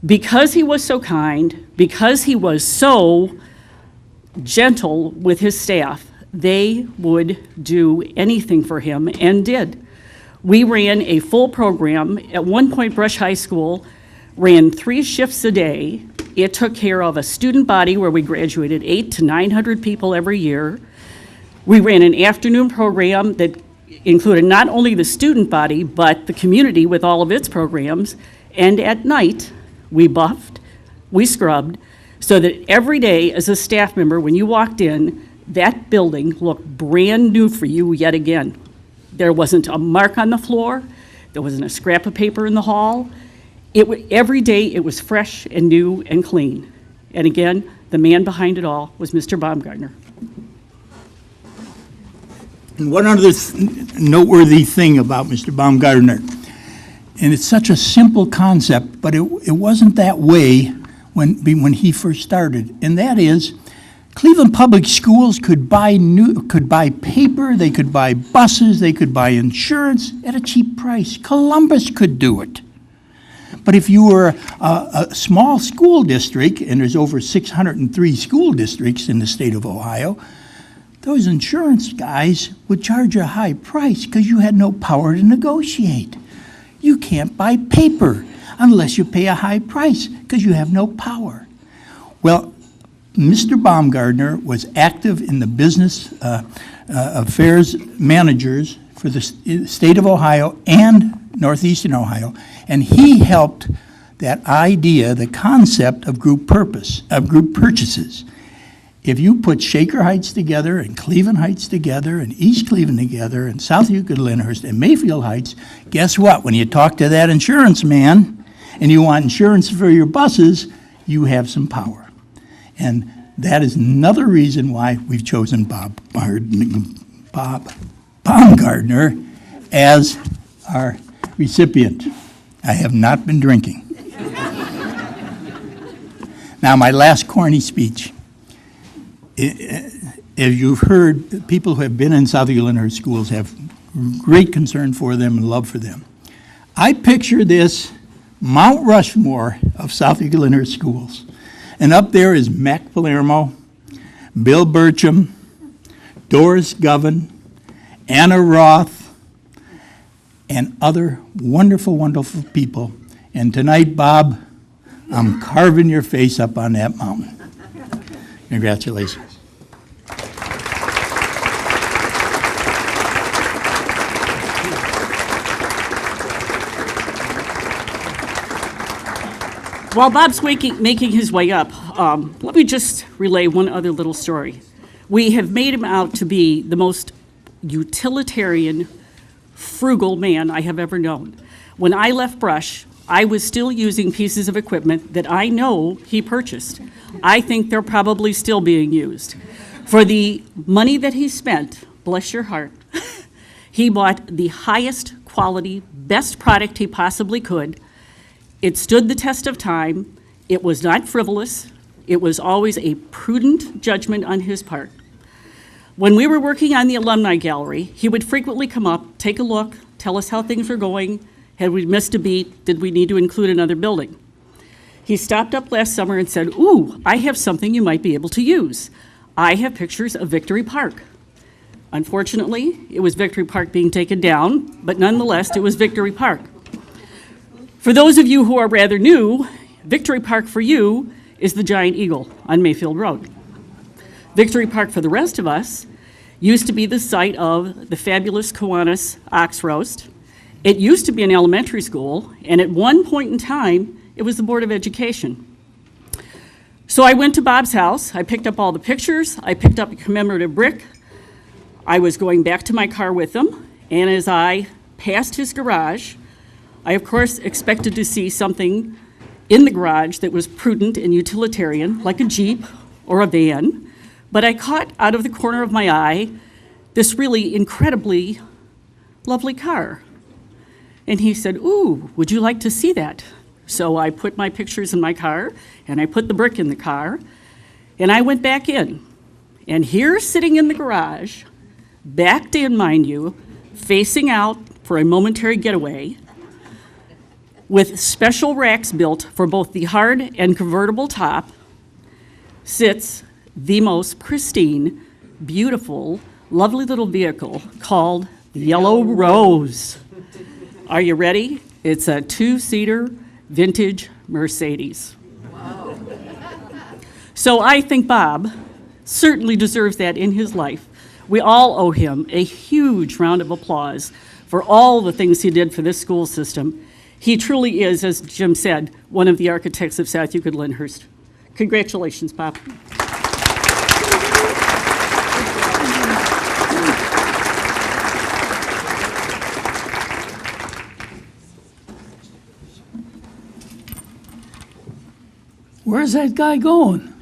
[SPEAKER 7] Because he was so kind, because he was so gentle with his staff, they would do anything for him and did. We ran a full program. At one point, Brush High School ran 3 shifts a day. It took care of a student body where we graduated 800 to 900 people every year. We ran an afternoon program that included not only the student body, but the community with all of its programs. And at night, we buffed, we scrubbed, so that every day as a staff member, when you walked in, that building looked brand new for you yet again. There wasn't a mark on the floor. There wasn't a scrap of paper in the hall. Every day it was fresh and new and clean. And again, the man behind it all was Mr. Baumgartner.
[SPEAKER 6] And one other noteworthy thing about Mr. Baumgartner, and it's such a simple concept, but it wasn't that way when he first started, and that is Cleveland Public Schools could buy paper, they could buy buses, they could buy insurance at a cheap price. Columbus could do it. But if you were a small school district, and there's over 603 school districts in the state of Ohio, those insurance guys would charge a high price because you had no power to negotiate. You can't buy paper unless you pay a high price because you have no power. Well, Mr. Baumgartner was active in the business affairs managers for the state of Ohio and northeastern Ohio, and he helped that idea, the concept of group purchases. If you put Shaker Heights together and Cleveland Heights together and East Cleveland together and South Euclid-Lyndhurst and Mayfield Heights, guess what? When you talk to that insurance man and you want insurance for your buses, you have some power. And that is another reason why we've chosen Bob Baumgartner as our recipient. I have not been drinking. Now, my last corny speech. As you've heard, people who have been in South Euclid-Lyndhurst schools have great concern for them and love for them. I picture this Mount Rushmore of South Euclid-Lyndhurst schools. And up there is Mac Palermo, Bill Burcham, Doris Govan, Anna Roth, and other wonderful, wonderful people. And tonight, Bob, I'm carving your face up on that mountain. Congratulations.
[SPEAKER 7] While Bob's making his way up, let me just relay one other little story. We have made him out to be the most utilitarian, frugal man I have ever known. When I left Brush, I was still using pieces of equipment that I know he purchased. I think they're probably still being used. For the money that he spent, bless your heart, he bought the highest quality, best product he possibly could. It stood the test of time. It was not frivolous. It was always a prudent judgment on his part. When we were working on the alumni gallery, he would frequently come up, take a look, tell us how things were going. Had we missed a beat? Did we need to include another building? He stopped up last summer and said, "Ooh, I have something you might be able to use. I have pictures of Victory Park." Unfortunately, it was Victory Park being taken down, but nonetheless, it was Victory Park. For those of you who are rather new, Victory Park for you is the Giant Eagle on Mayfield Road. Victory Park for the rest of us used to be the site of the fabulous Kiwanis ox roast. It used to be an elementary school, and at one point in time, it was the Board of Education. So I went to Bob's house, I picked up all the pictures, I picked up a commemorative brick. I was going back to my car with him, and as I passed his garage, I of course expected to see something in the garage that was prudent and utilitarian, like a Jeep or a van, but I caught out of the corner of my eye this really incredibly lovely car. And he said, "Ooh, would you like to see that?" So I put my pictures in my car, and I put the brick in the car, and I went back in. And here, sitting in the garage, backed in, mind you, facing out for a momentary getaway, with special racks built for both the hard and convertible top, sits the most pristine, beautiful, lovely little vehicle called the Yellow Rose. Are you ready? It's a two-seater vintage Mercedes. Wow. So I think Bob certainly deserves that in his life. We all owe him a huge round of applause for all the things he did for this school system. He truly is, as Jim said, one of the architects of South Euclid-Lyndhurst. Congratulations, Bob.
[SPEAKER 8] where's that guy going?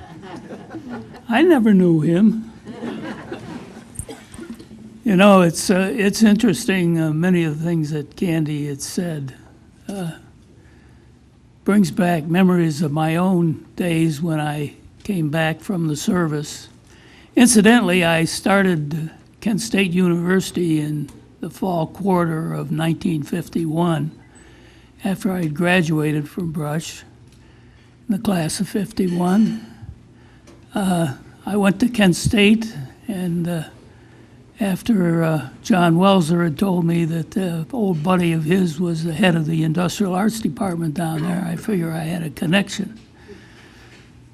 [SPEAKER 8] I never knew him. You know, it's interesting, many of the things that Candy had said brings back memories of my own days when I came back from the service. Incidentally, I started Kent State University in the fall quarter of 1951 after I had graduated from Brush in the class of 51. I went to Kent State, and after John Welser had told me that an old buddy of his was the head of the Industrial Arts Department down there, I figured I had a connection.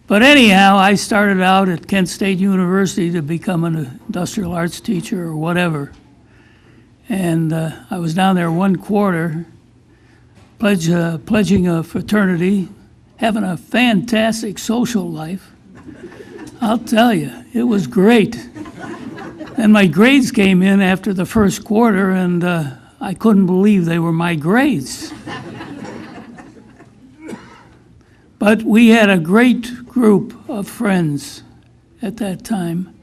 [SPEAKER 8] But anyhow, I started out at Kent State University to become an industrial arts teacher or whatever. And I was down there one quarter, pledging a fraternity, having a fantastic social life. I'll tell you, it was great. And my grades came in after the first quarter, and I couldn't believe they were my grades. But we had a great group of friends at that time.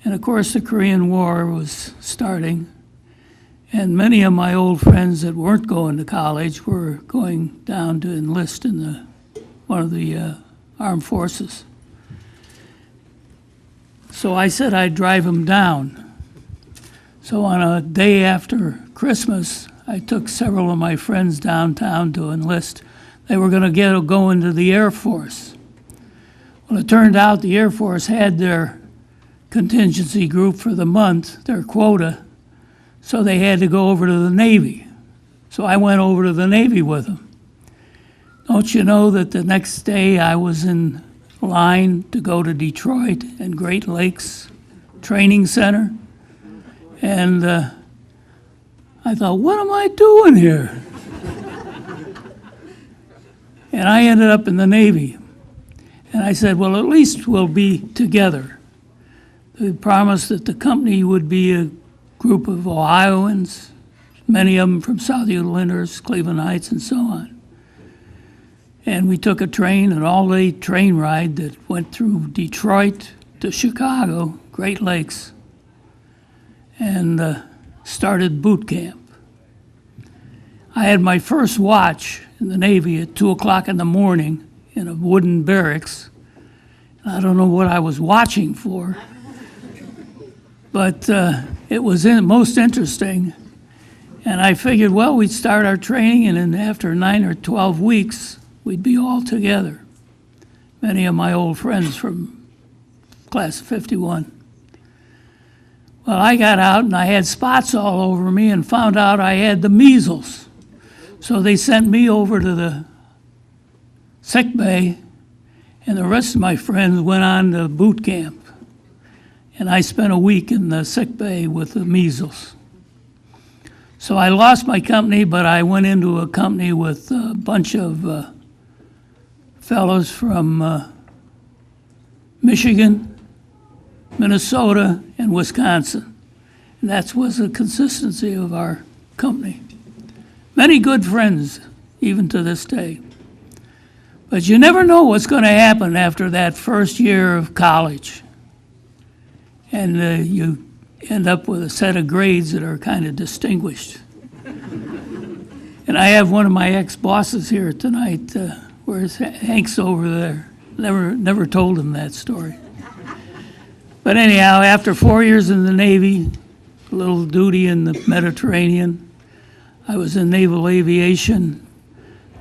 [SPEAKER 8] And of course, the Korean War was starting. And many of my old friends that weren't going to college were going down to enlist in one of the armed forces. So I said I'd drive them down. So on a day after Christmas, I took several of my friends downtown to enlist. They were going to go into the Air Force. Well, it turned out the Air Force had their contingency group for the month, their quota, so they had to go over to the Navy. So I went over to the Navy with them. Don't you know that the next day I was in line to go to Detroit and Great Lakes Training Center? And I thought, what am I doing here? And I ended up in the Navy. And I said, well, at least we'll be together. They promised that the company would be a group of Ohioans, many of them from South Euclid-Lyndhurst, Cleveland Heights, and so on. And we took a train, an all-day train ride that went through Detroit to Chicago, Great Lakes, and started boot camp. I had my first watch in the Navy at 2 o'clock in the morning in a wooden barracks. I don't know what I was watching for, but it was most interesting. And I figured, well, we'd start our training, and then after 9 or 12 weeks, we'd be all together. Many of my old friends from class of 51. Well, I got out, and I had spots all over me and found out I had the measles. So they sent me over to the sick bay, and the rest of my friends went on to boot camp. And I spent a week in the sick bay with the measles. So I lost my company, but I went into a company with a bunch of fellows from Michigan, Minnesota, and Wisconsin. And that was the consistency of our company. Many good friends, even to this day. But you never know what's going to happen after that first year of college. And you end up with a set of grades that are kind of distinguished. And I have one of my ex-bosses here tonight, where's Hank's over there. Never told him that story. But anyhow, after 4 years in the Navy, a little duty in the Mediterranean, I was in Naval Aviation,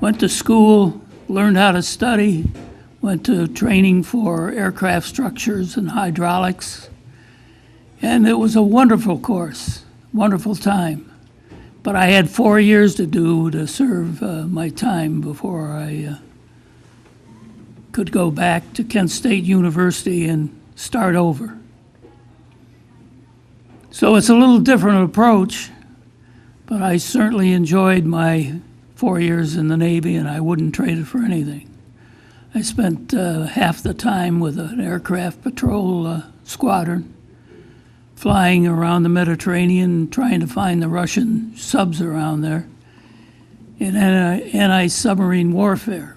[SPEAKER 8] went to school, learned how to study, went to training for aircraft structures and hydraulics. And it was a wonderful course, wonderful time. But I had 4 years to do to serve my time before I could go back to Kent State University and start over. So it's a little different approach, but I certainly enjoyed my 4 years in the Navy, and I wouldn't trade it for anything. I spent half the time with an aircraft patrol squadron, flying around the Mediterranean, trying to find the Russian subs around there in anti-submarine warfare.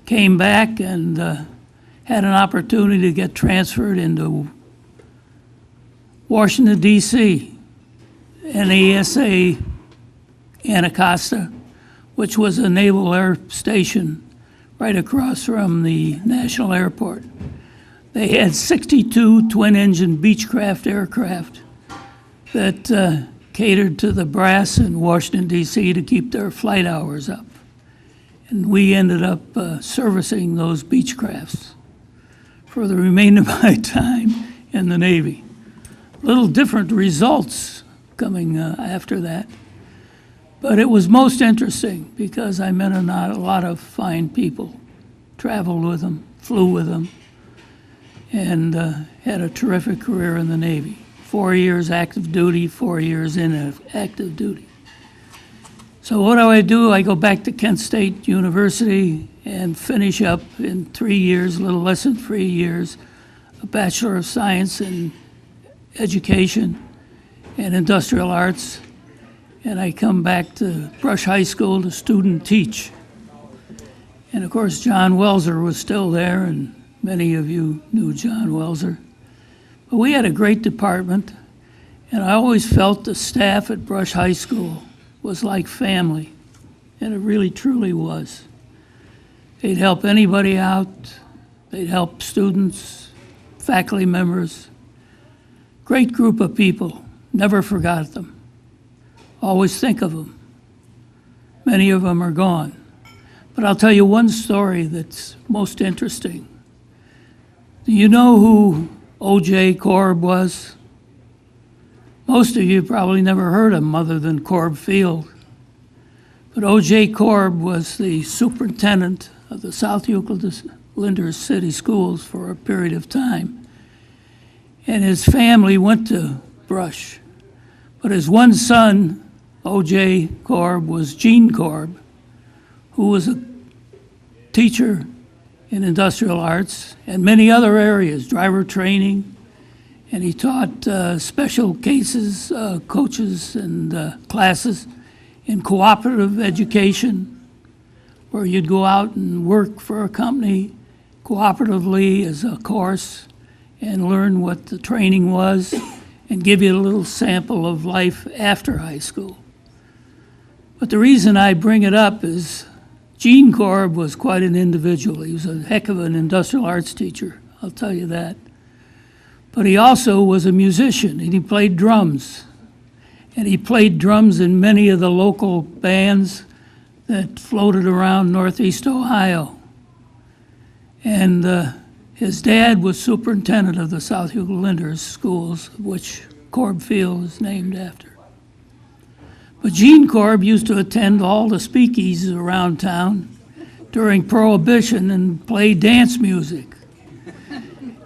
[SPEAKER 8] came back and had an opportunity to get transferred into Washington, D.C., NASA Anacostia, which was a naval air station right across from the National Airport. They had 62 twin-engine Beechcraft aircraft that catered to the brass in Washington, D.C. to keep their flight hours up. And we ended up servicing those Beechcrafts for the remainder of my time in the Navy. Little different results coming after that. But it was most interesting because I met a lot of fine people, traveled with them, flew with them, and had a terrific career in the Navy. 4 years active duty, 4 years inactive duty. So what do? I go back to Kent State University and finish up in 3 years, a little less than 3 years, a Bachelor of Science in Education and Industrial Arts. And I come back to Brush High School to student teach. And of course, John Welser was still there, and many of you knew John Welser. But we had a great department, and I always felt the staff at Brush High School was like family, and it really truly was. They'd help anybody out, they'd help students, faculty members. Great group of people, never forgot them. Always think of them. Many of them are gone. But I'll tell you one story that's most interesting. Do you know who O.J. Korb was? Most of you probably never heard of him other than Korb Field. But O.J. Korb was the superintendent of the South Euclid-Lyndhurst City Schools for a period of time. And his family went to Brush. But his one son, O.J. Korb, was Gene Korb, who was a teacher in industrial arts and many other areas, driver training, and he taught special cases, coaches and classes in cooperative education, where you'd go out and work for a company cooperatively as a course and learn what the training was and give you a little sample of life after high school. But the reason I bring it up is Gene Korb was quite an individual. He was a heck of an industrial arts teacher, I'll tell you that. But he also was a musician, and he played drums. And he played drums in many of the local bands that floated around Northeast Ohio. And his dad was superintendent of the South Euclid-Lyndhurst schools, which Korb Field is named after. But Gene Korb used to attend all the speakeasies around town during Prohibition and play dance music.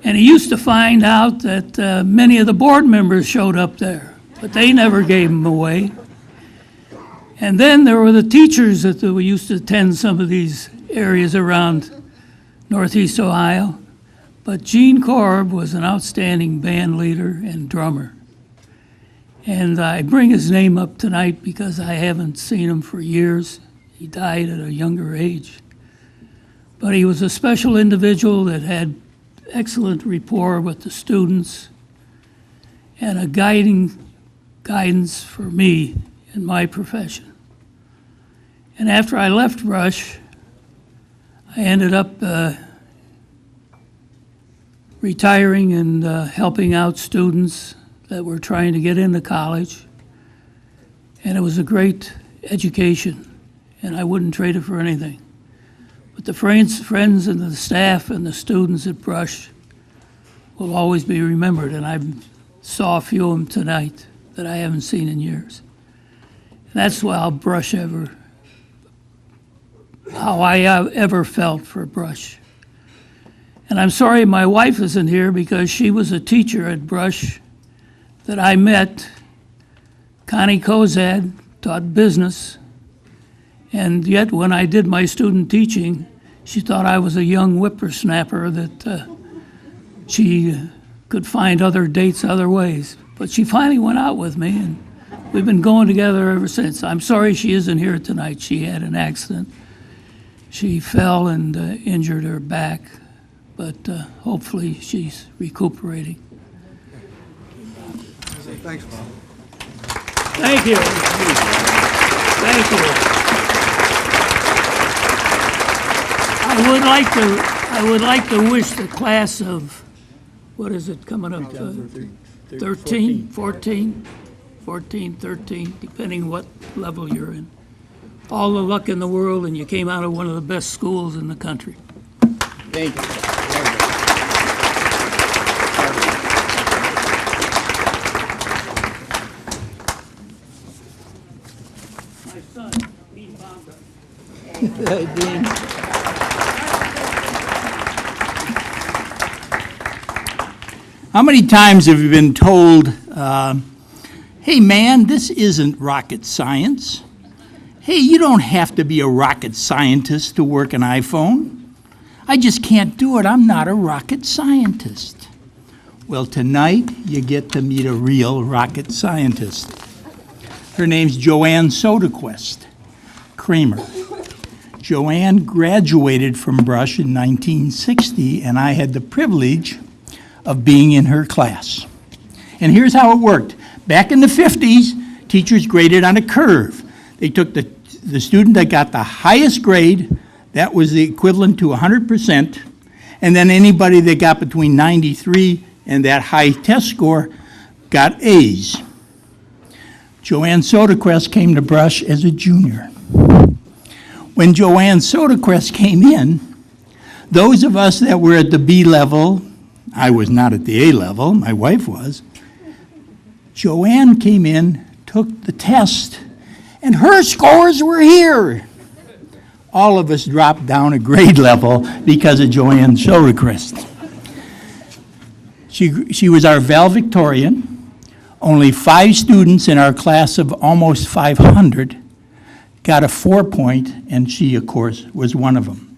[SPEAKER 8] And he used to find out that many of the board members showed up there, but they never gave him away. And then there were the teachers that used to attend some of these areas around Northeast Ohio. But Gene Korb was an outstanding band leader and drummer. And I bring his name up tonight because I haven't seen him for years. He died at a younger age. But he was a special individual that had excellent rapport with the students and a guidance for me in my profession. And after I left Brush, I ended up retiring and helping out students that were trying to get into college. And it was a great education, and I wouldn't trade it for anything. But the friends and the staff and the students at Brush will always be remembered, and I saw a few of them tonight that I haven't seen in years. And that's how I ever felt for Brush. And I'm sorry my wife isn't here because she was a teacher at Brush that I met. Connie Kozad taught business, and yet when I did my student teaching, she thought I was a young whippersnapper that she could find other dates other ways. But she finally went out with me, and we've been going together ever since. I'm sorry she isn't here tonight. She had an accident. She fell and injured her back, but hopefully she's recuperating.
[SPEAKER 1] Thanks, Bob.
[SPEAKER 8] Thank you. Thank you. I would like to wish the class of, what is it coming up to? 13, 14, 13, depending what level you're in. All the luck in the world, and you came out of one of the best schools in the country.
[SPEAKER 6] Thank you.
[SPEAKER 8] My son, Dean Baumgartner.
[SPEAKER 6] Dean. How many times have you been told, hey man, this isn't rocket science? Hey, you don't have to be a rocket scientist to work an iPhone. I just can't do it. I'm not a rocket scientist. Well, tonight you get to meet a real rocket scientist. Her name's JoAnn Soderquist, Kramer. JoAnn graduated from Brush in 1960, and I had the privilege of being in her class. And here's how it worked. Back in the 50s, teachers graded on a curve. They took the student that got the highest grade, that was the equivalent to 100%, and then anybody that got between 93 and that high test score got A's. JoAnn Soderquist came to Brush as a junior. When JoAnn Soderquist came in, those of us that were at the B level, I was not at the A level, my wife was, JoAnn came in, took the test, and her scores were here. All of us dropped down a grade level because of JoAnn Soderquist. She was our valedictorian. Only 5 students in our class of almost 500 got a 4-point, and she, of course, was one of them.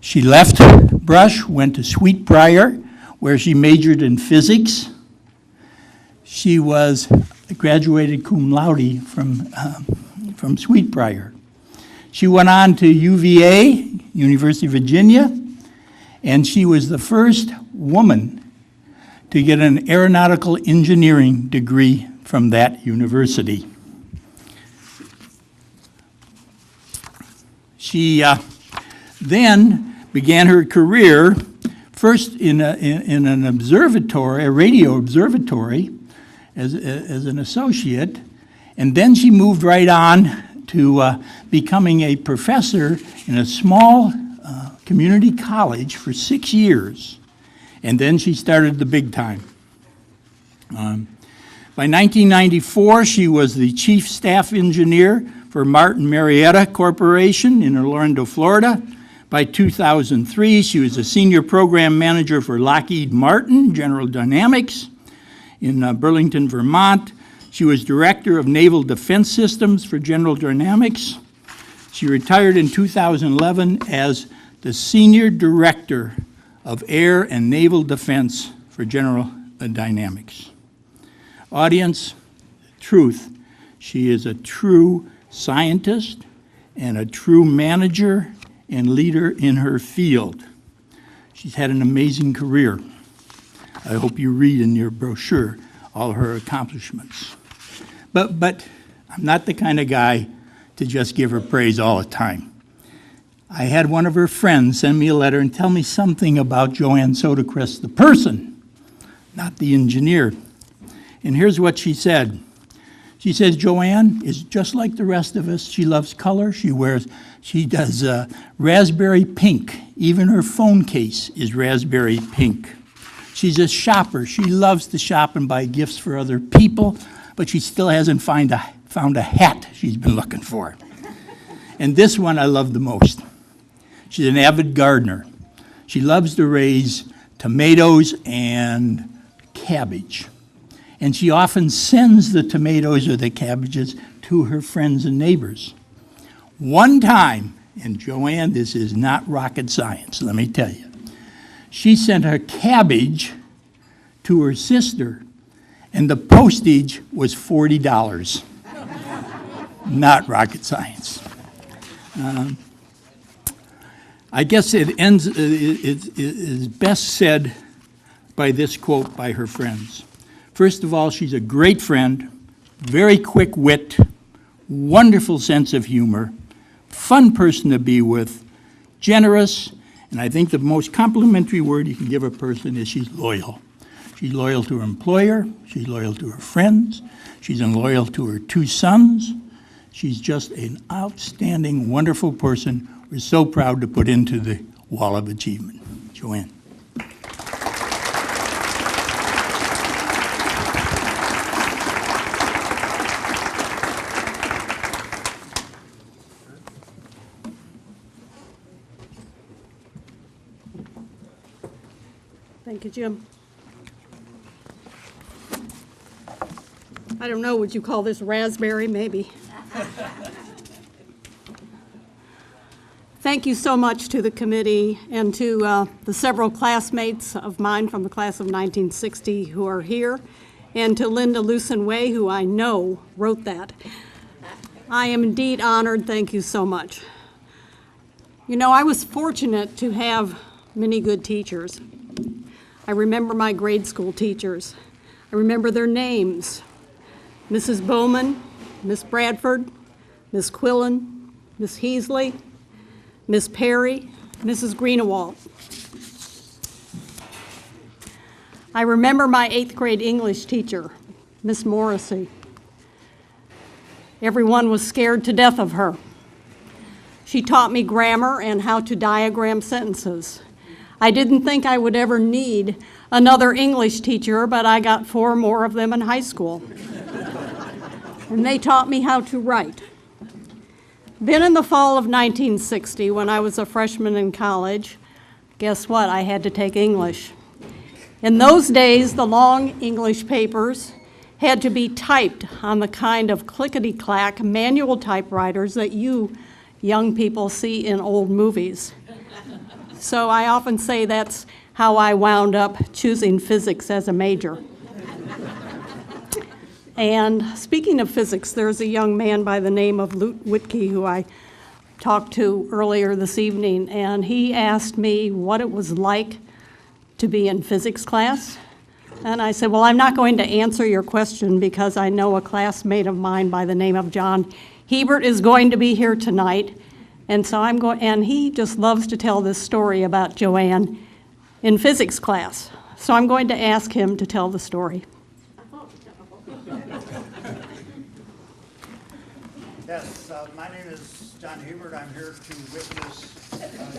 [SPEAKER 6] She left Brush, went to Sweetbriar, where she majored in physics. She was graduated cum laude from Sweetbriar. She went on to UVA, University of Virginia, and she was the first woman to get an aeronautical engineering degree from that university. She then began her career first in an observatory, a radio observatory, as an associate, and then she moved right on to becoming a professor in a small community college for 6 years. And then she started the big time. By 1994, she was the chief staff engineer for Martin Marietta Corporation in Orlando, Florida. By 2003, she was a senior program manager for Lockheed Martin, General Dynamics, in Burlington, Vermont. She was director of Naval Defense Systems for General Dynamics. She retired in 2011 as the senior director of Air and Naval Defense for General Dynamics. Audience, truth, she is a true scientist and a true manager and leader in her field. She's had an amazing career. I hope you read in your brochure all her accomplishments. But I'm not the kind of guy to just give her praise all the time. I had one of her friends send me a letter and tell me something about JoAnn Soderquist, the person, not the engineer. And here's what she said. She says, JoAnn is just like the rest of us. She loves color. She does raspberry pink. Even her phone case is raspberry pink. She's a shopper. She loves to shop and buy gifts for other people, but she still hasn't found a hat she's been looking for. And this one I love the most. She's an avid gardener. She loves to raise tomatoes and cabbage. And she often sends the tomatoes or the cabbages to her friends and neighbors. One time, and JoAnn, this is not rocket science, let me tell you, she sent her cabbage to her sister, and the postage was $40. Not rocket science. I guess it ends, it is best said by this quote by her friends. First of all, she's a great friend, very quick wit, wonderful sense of humor, fun person to be with, generous, and I think the most complimentary word you can give a person is she's loyal. She's loyal to her employer, she's loyal to her friends, she's loyal to her 2 sons. She's just an outstanding, wonderful person we're so proud to put into the Wall of Achievement. JoAnn.
[SPEAKER 9] Thank you, Jim. I don't know, would you call this raspberry? Maybe. Thank you so much to the committee and to the several classmates of mine from the class of 1960 who are here, and to Linda Lucen-Way, who I know wrote that. I am indeed honored. Thank you so much. You know, I was fortunate to have many good teachers. I remember my grade school teachers. I remember their names: Mrs. Bowman, Miss Bradford, Miss Quillen, Miss Heasley, Miss Perry, Mrs. Greenewalt. I remember my 8th grade English teacher, Miss Morrissey. Everyone was scared to death of her. She taught me grammar and how to diagram sentences. I didn't think I would ever need another English teacher, but I got 4 more of them in high school. And they taught me how to write. Then in the fall of 1960, when I was a freshman in college, guess what? I had to take English. In those days, the long English papers had to be typed on the kind of clickety-clack manual typewriters that you young people see in old movies. So I often say that's how I wound up choosing physics as a major. And speaking of physics, there's a young man by the name of Lute Whitkey who I talked to earlier this evening, and he asked me what it was like to be in physics class. And I said, well, I'm not going to answer your question because I know a classmate of mine by the name of John Hebert is going to be here tonight. And so and he just loves to tell this story about JoAnn in physics class. So I'm going to ask him to tell the story.
[SPEAKER 10] Yes, my name is John Hebert. I'm here to witness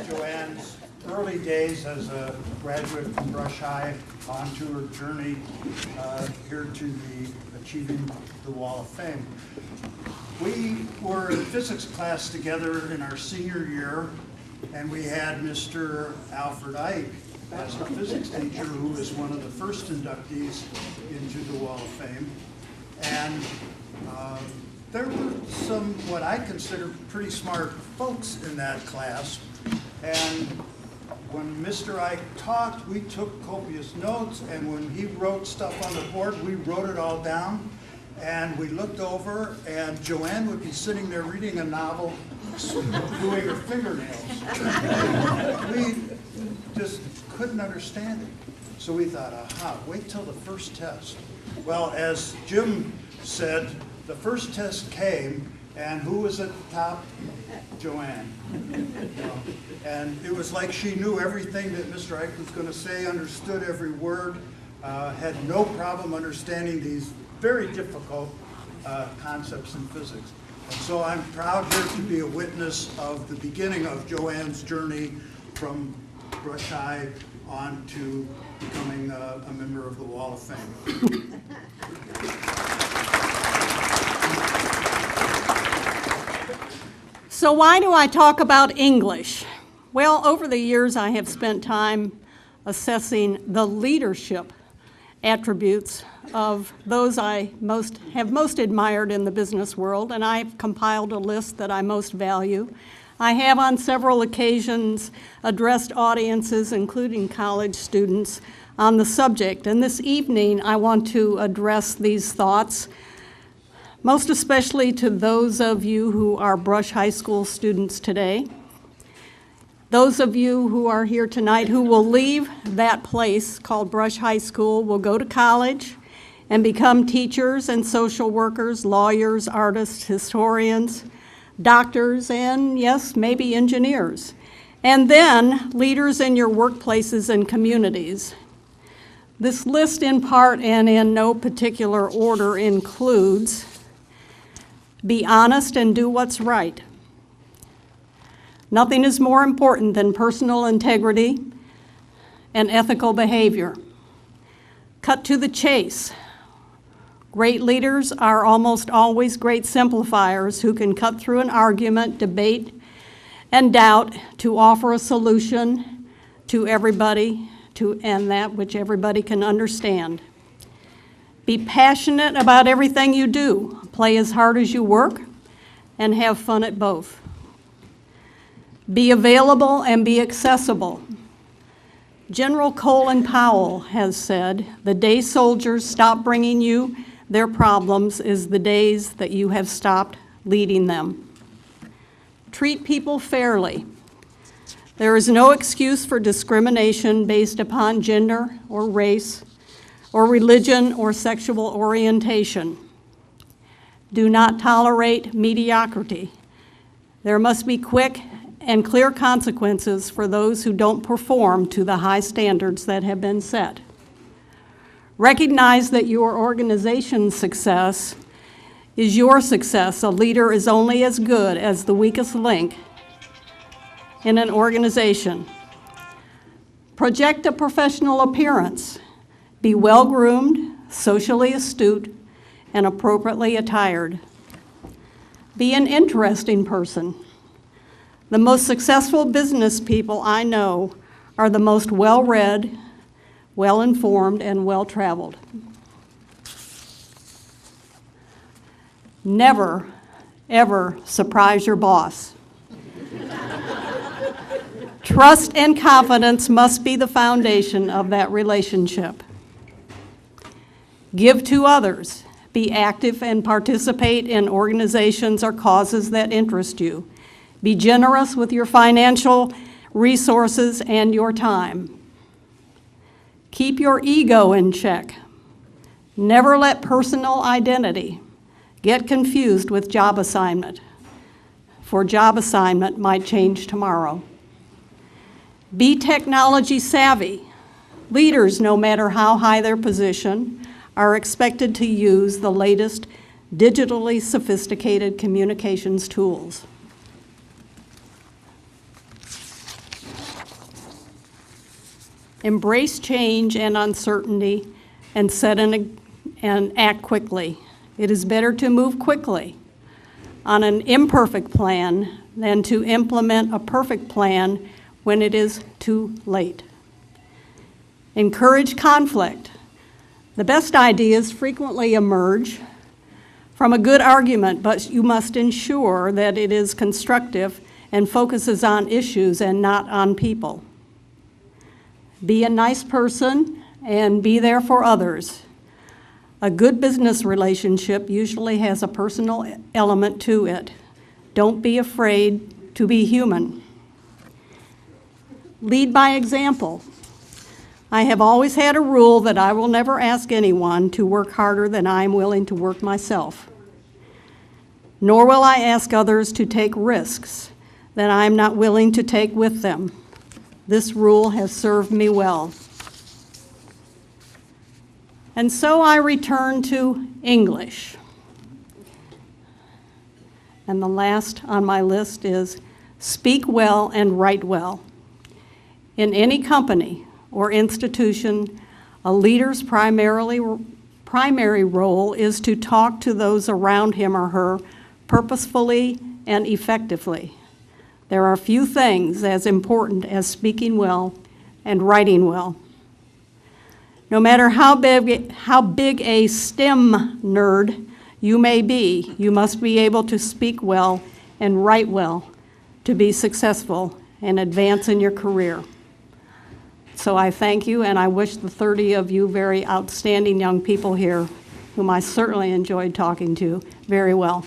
[SPEAKER 10] JoAnn's early days as a graduate from Brush High onto her journey here to the Achieving the Wall of Fame. We were in physics class together in our senior year, and we had Mr. Alfred Ike as our physics teacher, who was one of the first inductees into the Wall of Fame. And there were some, what I consider pretty smart folks in that class. And when Mr. Ike taught, we took copious notes, and when he wrote stuff on the board, we wrote it all down. And we looked over, and JoAnn would be sitting there reading a novel, doing her fingernails. We just couldn't understand it. So we thought, aha, wait till the first test. Well, as Jim said, the first test came, and who was at the top? JoAnn. And it was like she knew everything that Mr. Ike was going to say, understood every word, had no problem understanding these very difficult concepts in physics. And so I'm proud here to be a witness of the beginning of JoAnn's journey from Brush High on to becoming a member of the Wall of Fame.
[SPEAKER 9] So why do I talk about English? Well, over the years I have spent time assessing the leadership attributes of those I have most admired in the business world, and I've compiled a list that I most value. I have on several occasions addressed audiences, including college students, on the subject, and this evening I want to address these thoughts, most especially to those of you who are Brush High School students today. Those of you who are here tonight who will leave that place called Brush High School will go to college and become teachers and social workers, lawyers, artists, historians, doctors, and yes, maybe engineers. And then leaders in your workplaces and communities. This list in part and in no particular order includes: be honest and do what's right. Nothing is more important than personal integrity and ethical behavior. Cut to the chase. Great leaders are almost always great simplifiers who can cut through an argument, debate, and doubt to offer a solution to everybody, and that which everybody can understand. Be passionate about everything you do. Play as hard as you work, and have fun at both. Be available and be accessible. General Colin Powell has said, "The day soldiers stop bringing you their problems is the days that you have stopped leading them." Treat people fairly. There is no excuse for discrimination based upon gender or race or religion or sexual orientation. Do not tolerate mediocrity. There must be quick and clear consequences for those who don't perform to the high standards that have been set. Recognize that your organization's success is your success. A leader is only as good as the weakest link in an organization. Project a professional appearance. Be well-groomed, socially astute, and appropriately attired. Be an interesting person. The most successful business people I know are the most well-read, well-informed, and well-traveled. Never, ever surprise your boss. Trust and confidence must be the foundation of that relationship. Give to others. Be active and participate in organizations or causes that interest you. Be generous with your financial resources and your time. Keep your ego in check. Never let personal identity get confused with job assignment, for job assignment might change tomorrow. Be technology savvy. Leaders, no matter how high their position, are expected to use the latest digitally sophisticated communications tools. Embrace change and uncertainty and and act quickly. It is better to move quickly on an imperfect plan than to implement a perfect plan when it is too late. Encourage conflict. The best ideas frequently emerge from a good argument, but you must ensure that it is constructive and focuses on issues and not on people. Be a nice person and be there for others. A good business relationship usually has a personal element to it. Don't be afraid to be human. Lead by example. I have always had a rule that I will never ask anyone to work harder than I am willing to work myself. Nor will I ask others to take risks that I am not willing to take with them. This rule has served me well. And so I return to English. And the last on my list is speak well and write well. In any company or institution, a leader's primary role is to talk to those around him or her purposefully and effectively. There are few things as important as speaking well and writing well. No matter how big a STEM nerd you may be, you must be able to speak well and write well to be successful and advance in your career. So I thank you, and I wish the 30 of you very outstanding young people here, whom I certainly enjoyed talking to, very well.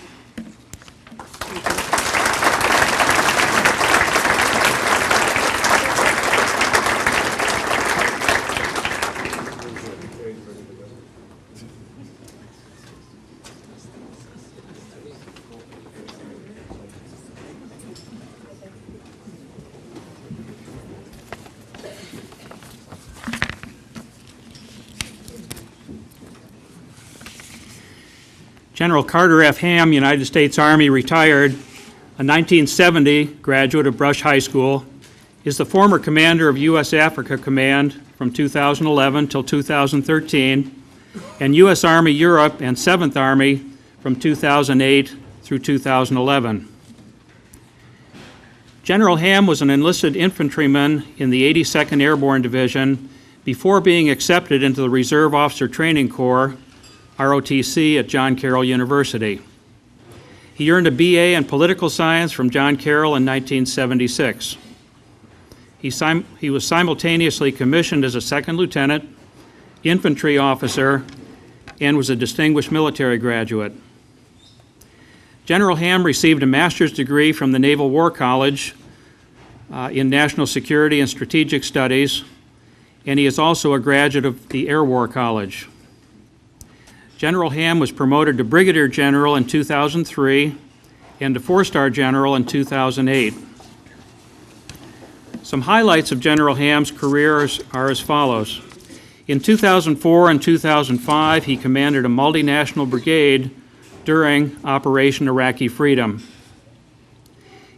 [SPEAKER 2] General Carter F. Ham, United States Army, retired, a 1970 graduate of Brush High School, is the former commander of U.S. Africa Command from 2011 till 2013, and U.S. Army Europe and 7th Army from 2008 through 2011. General Ham was an enlisted infantryman in the 82nd Airborne Division before being accepted into the Reserve Officer Training Corps, ROTC, at John Carroll University. He earned a BA in Political Science from John Carroll in 1976. He was simultaneously commissioned as a second lieutenant, infantry officer, and was a distinguished military graduate. General Ham received a master's degree from the Naval War College in National Security and Strategic Studies, and he is also a graduate of the Air War College. General Ham was promoted to Brigadier General in 2003 and to 4-star General in 2008. Some highlights of General Ham's career are as follows. In 2004 and 2005, he commanded a multinational brigade during Operation Iraqi Freedom.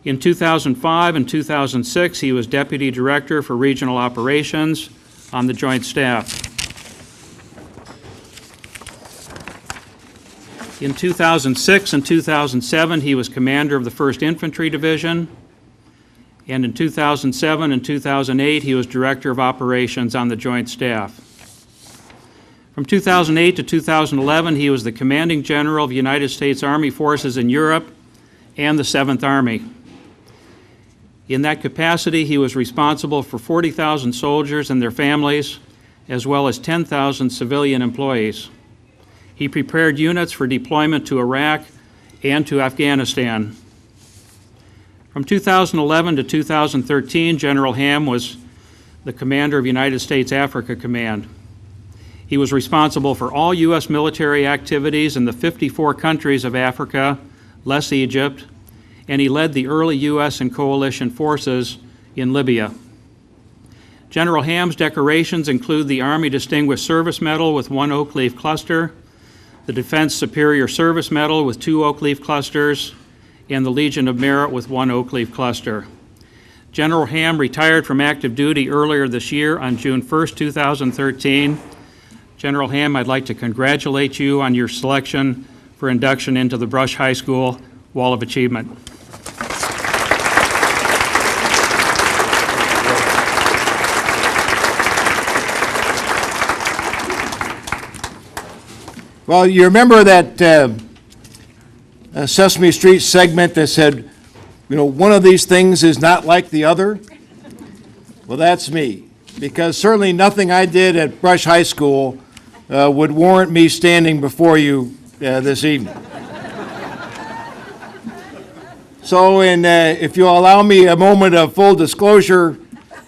[SPEAKER 2] In 2005 and 2006, he was Deputy Director for Regional Operations on the Joint Staff. In 2006 and 2007, he was Commander of the 1st Infantry Division, and in 2007 and 2008, he was Director of Operations on the Joint Staff. From 2008 to 2011, he was the Commanding General of United States Army Forces in Europe and the 7th Army. In that capacity, he was responsible for 40,000 soldiers and their families, as well as 10,000 civilian employees. He prepared units for deployment to Iraq and to Afghanistan. From 2011 to 2013, General Ham was the commander of United States Africa Command. He was responsible for all U.S. military activities in the 54 countries of Africa, less Egypt, and he led the early U.S. and coalition forces in Libya. General Ham's decorations include the Army Distinguished Service Medal with 1 oak leaf cluster, the Defense Superior Service Medal with 2 oak leaf clusters, and the Legion of Merit with 1 oak leaf cluster. General Ham retired from active duty earlier this year on June 1st, 2013. General Ham, I'd like to congratulate you on your selection for induction into the Brush High School Wall of Achievement.
[SPEAKER 11] Well, you remember that Sesame Street segment that said, you know, one of these things is not like the other? Well, that's me, because certainly nothing I did at Brush High School would warrant me standing before you this evening. So, if you'll allow me a moment of full disclosure,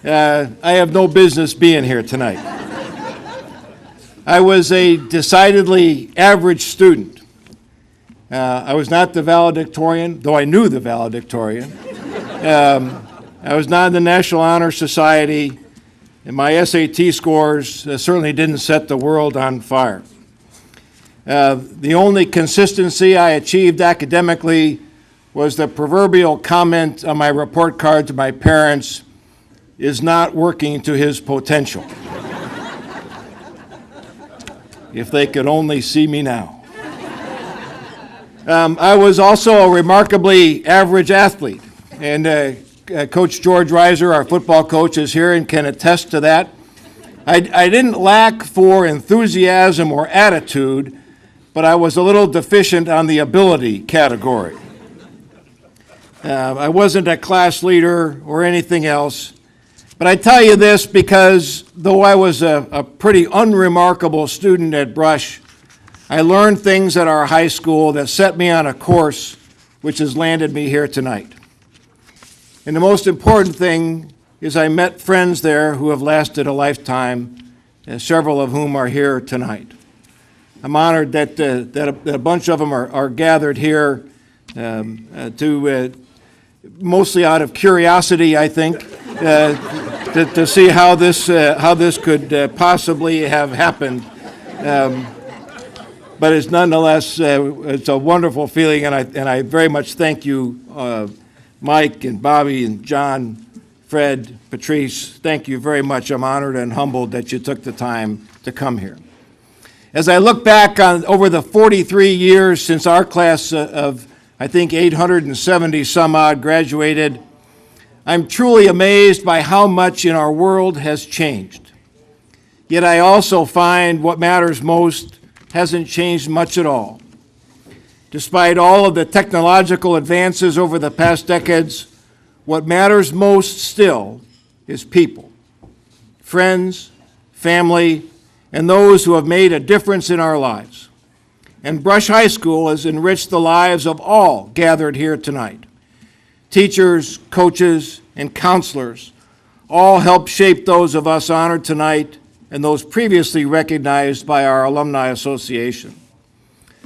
[SPEAKER 11] I have no business being here tonight. I was a decidedly average student. I was not the valedictorian, though I knew the valedictorian. I was not in the National Honor Society, and my SAT scores certainly didn't set the world on fire. The only consistency I achieved academically was the proverbial comment on my report card to my parents, "is not working to his potential." If they could only see me now. I was also a remarkably average athlete, and Coach George Reiser, our football coach, is here and can attest to that. I didn't lack for enthusiasm or attitude, but I was a little deficient on the ability category. I wasn't a class leader or anything else, but I tell you this because though I was a pretty unremarkable student at Brush, I learned things at our high school that set me on a course which has landed me here tonight. And the most important thing is I met friends there who have lasted a lifetime, several of whom are here tonight. I'm honored that a bunch of them are gathered here to mostly out of curiosity, I think, to see how this could possibly have happened. but it's nonetheless, it's a wonderful feeling, and I very much thank you, Mike and Bobby and John, Fred, Patrice. Thank you very much. I'm honored and humbled that you took the time to come here. As I look back on over the 43 years since our class of, I think, 870 some odd graduated, I'm truly amazed by how much in our world has changed. Yet I also find what matters most hasn't changed much at all. Despite all of the technological advances over the past decades, what matters most still is people, friends, family, and those who have made a difference in our lives. And Brush High School has enriched the lives of all gathered here tonight. Teachers, coaches, and counselors all helped shape those of us honored tonight and those previously recognized by our Alumni Association.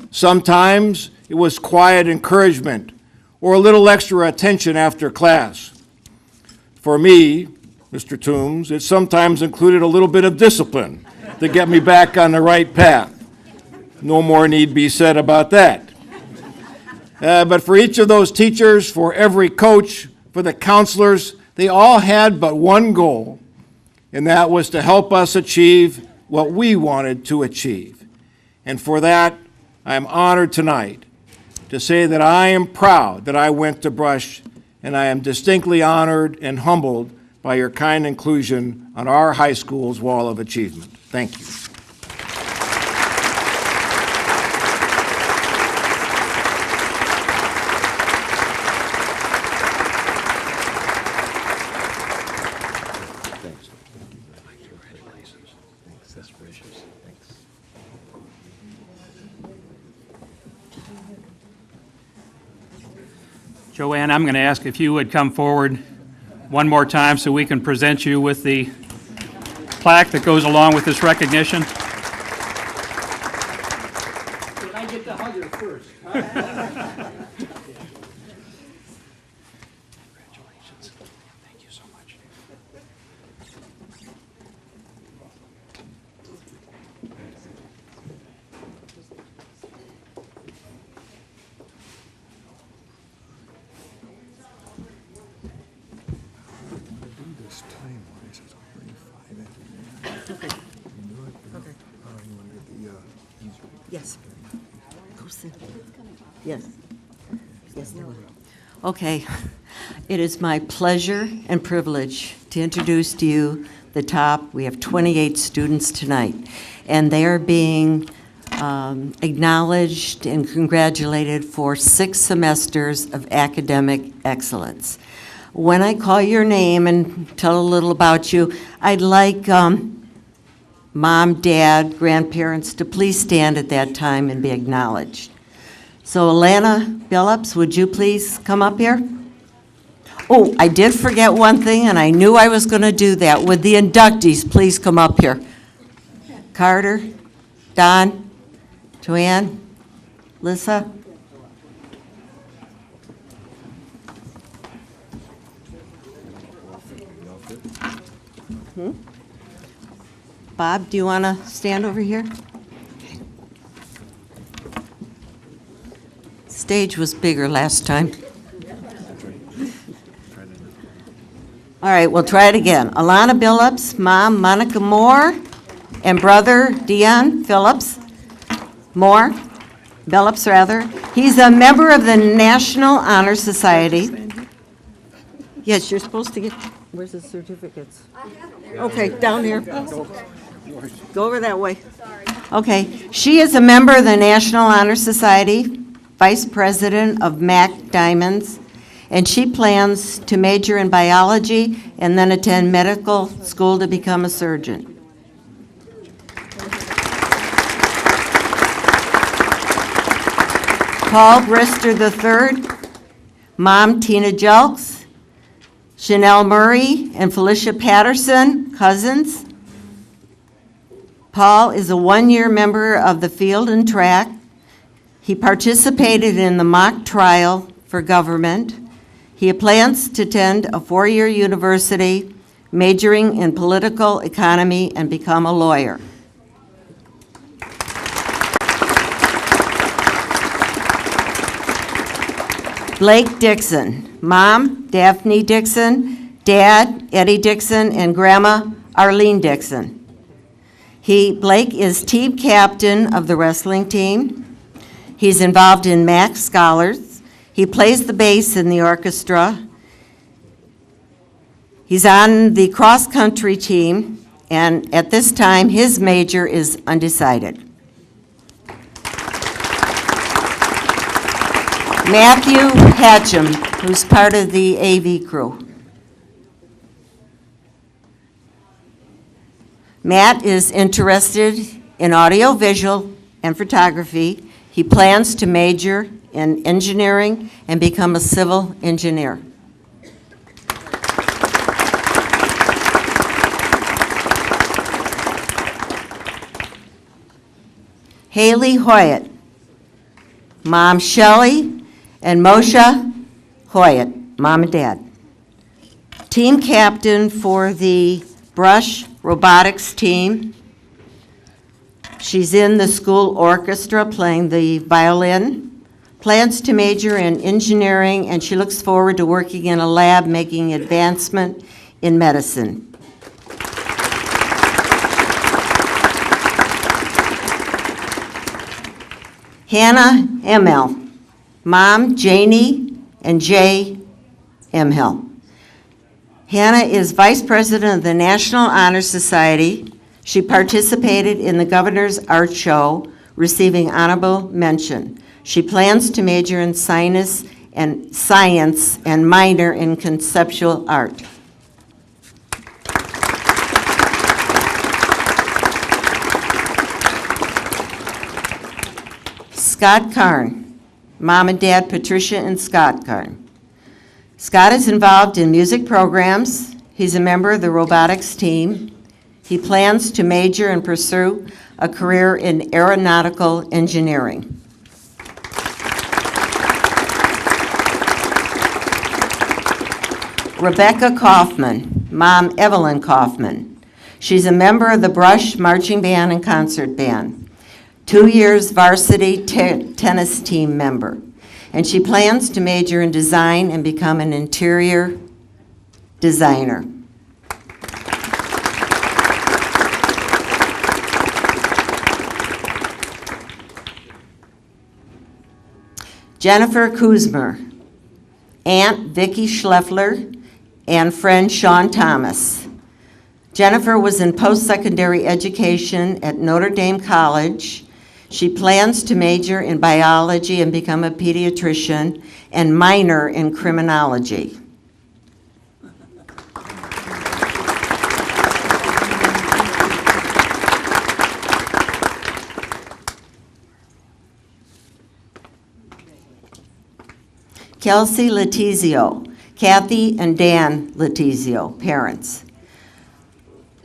[SPEAKER 11] Sometimes it was quiet encouragement or a little extra attention after class. For me, Mr. Toombs, it sometimes included a little bit of discipline to get me back on the right path. No more need be said about that. But for each of those teachers, for every coach, for the counselors, they all had but one goal, and that was to help us achieve what we wanted to achieve. And for that, I am honored tonight to say that I am proud that I went to Brush, and I am distinctly honored and humbled by your kind inclusion on our high school's Wall of Achievement. Thank you.
[SPEAKER 2] JoAnn, I'm going to ask if you would come forward one more time so we can present you with the plaque that goes along with this recognition.
[SPEAKER 11] Did I get to hug her first?
[SPEAKER 2] Congratulations. Thank you so much.
[SPEAKER 12] Yes. Go sit. Yes. Yes, they will. Okay. It is my pleasure and privilege to introduce to you the top. We have 28 students tonight, and they are being acknowledged and congratulated for 6 semesters of academic excellence. When I call your name and tell a little about you, I'd like mom, dad, grandparents to please stand at that time and be acknowledged. So Alana Billups, would you please come up here? Oh, I did forget one thing, and I knew I was going to do that. Would the inductees please come up here? Carter, Don, JoAnn, Lisa. Bob, do you want to stand over here? Stage was bigger last time. All right, we'll try it again. Alana Billups, mom Monica Moore, and brother Dion Phillips. Moore, Billups rather. He's a member of the National Honor Society. Yes, you're supposed to get, where's the certificates? Okay, down here. Go over that way. Okay, she is a member of the National Honor Society, vice president of MAC Diamonds, and she plans to major in biology and then attend medical school to become a surgeon. Paul Brister III, mom Tina Jelks, Chanel Murray and Felicia Patterson, cousins. Paul is a one-year member of the field and track. He participated in the mock trial for government. He plans to attend a 4-year university, majoring in political economy, and become a lawyer. Blake Dixon. Mom, Daphne Dixon. Dad, Eddie Dixon, and Grandma, Arlene Dixon. Blake is team captain of the wrestling team. He's involved in MAC Scholars. He plays the bass in the orchestra. He's on the cross-country team, and at this time, his major is undecided. Matthew Hatcham, who's part of the AV crew. Matt is interested in audiovisual and photography. He plans to major in engineering and become a civil engineer. Haley Hoyt, Mom Shelley, and Moshe Hoyt, Mom and Dad. Team captain for the Brush Robotics team. She's in the school orchestra playing the violin. Plans to major in engineering, and she looks forward to working in a lab making advancement in medicine. Hannah Emil, Mom Janie and Jay Emil. Hannah is Vice President of the National Honor Society. She participated in the Governor's Art Show, receiving honorable mention. She plans to major in science and minor in conceptual art. Scott Karn, Mom and Dad Patricia and Scott Karn. Scott is involved in music programs. He's a member of the robotics team. He plans to major and pursue a career in aeronautical engineering. Rebecca Kaufman, Mom Evelyn Kaufman. She's a member of the Brush Marching Band and Concert Band. 2 years varsity tennis team member. And she plans to major in design and become an interior designer. Jennifer Kuzmer, Aunt Vicki Schleffler, and friend Sean Thomas. Jennifer was in post-secondary education at Notre Dame College. She plans to major in biology and become a pediatrician and minor in criminology. Kelsey Letizio, Kathy and Dan Letizio, parents.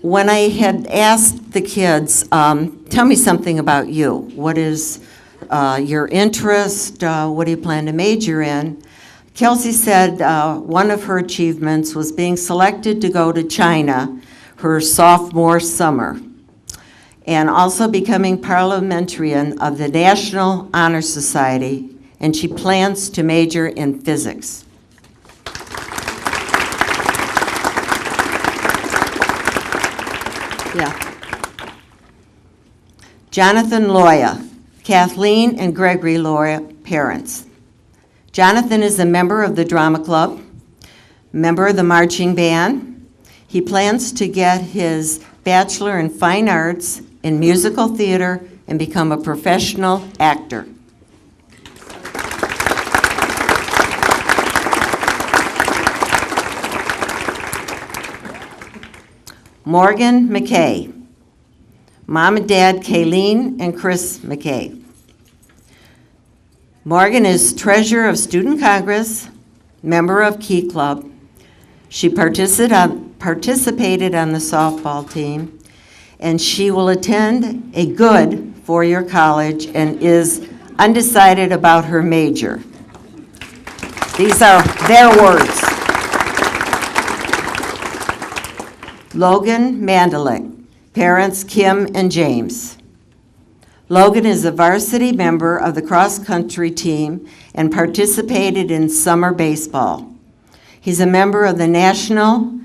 [SPEAKER 12] When I had asked the kids, tell me something about you. What is your interest? What do you plan to major in? Kelsey said one of her achievements was being selected to go to China her sophomore summer, and also becoming parliamentarian of the National Honor Society, and she plans to major in physics. Yeah. Jonathan Loya, Kathleen and Gregory Loya, parents. Jonathan is a member of the drama club, member of the marching band. He plans to get his Bachelor in Fine Arts in musical theater and become a professional actor. Morgan McKay, Mom and Dad Kayleen and Chris McKay. Morgan is treasurer of Student Congress, member of Key Club. She participated on the softball team, and she will attend a good four-year college and is undecided about her major. These are their words. Logan Mandalik, parents Kim and James. Logan is a varsity member of the cross-country team and participated in summer baseball. He's a member of the National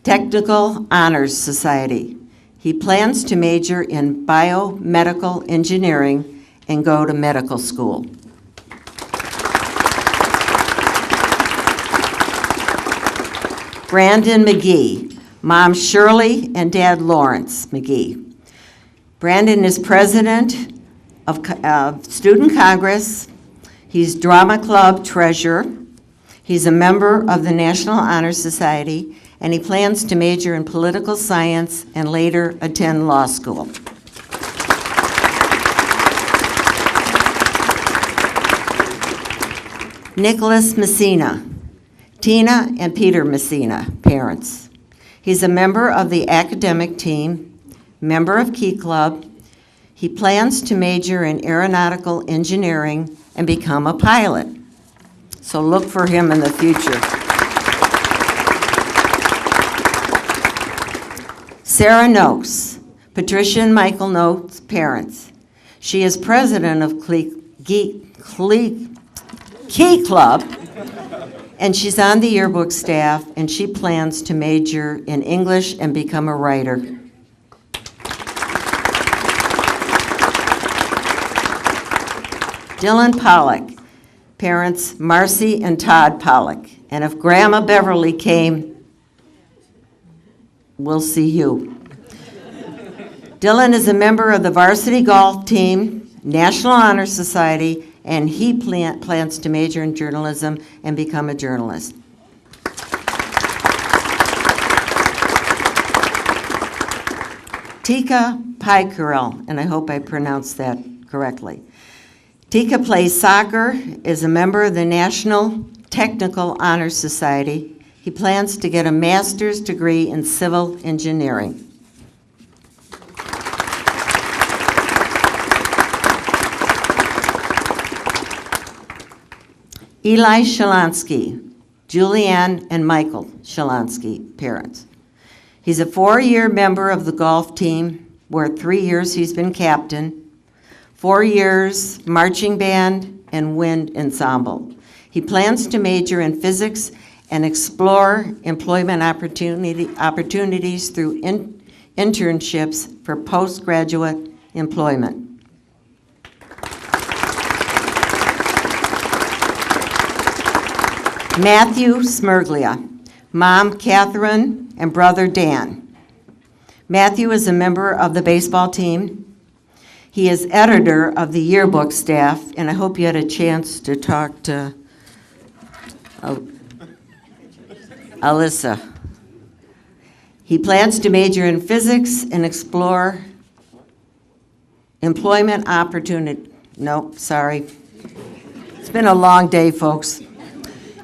[SPEAKER 12] Technical Honors Society. He plans to major in biomedical engineering and go to medical school. Brandon McGee, Mom Shirley and Dad Lawrence McGee. Brandon is president of Student Congress. He's drama club treasurer. He's a member of the National Honor Society, and he plans to major in political science and later attend law school. Nicholas Messina, Tina and Peter Messina, parents. He's a member of the academic team, member of Key Club. He plans to major in aeronautical engineering and become a pilot. So look for him in the future. Sarah Noakes, Patricia and Michael Noakes' parents. She is president of Key Club, and she's on the yearbook staff, and she plans to major in English and become a writer. Dylan Pollock, parents Marcy and Todd Pollock. And if Grandma Beverly came, we'll see you. Dylan is a member of the varsity golf team, National Honor Society, and he plans to major in journalism and become a journalist. Tika Krill, and I hope I pronounced that correctly. Tika plays soccer, is a member of the National Technical Honor Society. He plans to get a master's degree in civil engineering. Eli Shalansky, JoAnn and Michael Shalansky, parents. He's a 4-year member of the golf team, where 3 years he's been captain, 4 years marching band and wind ensemble. He plans to major in physics and explore employment opportunities through internships for postgraduate employment. Matthew Smerglia, Mom Catherine and brother Dan. Matthew is a member of the baseball team. He is editor of the yearbook staff, and I hope you had a chance to talk to Alyssa. He plans to major in physics and explore employment opportunity. Nope, sorry. It's been a long day, folks.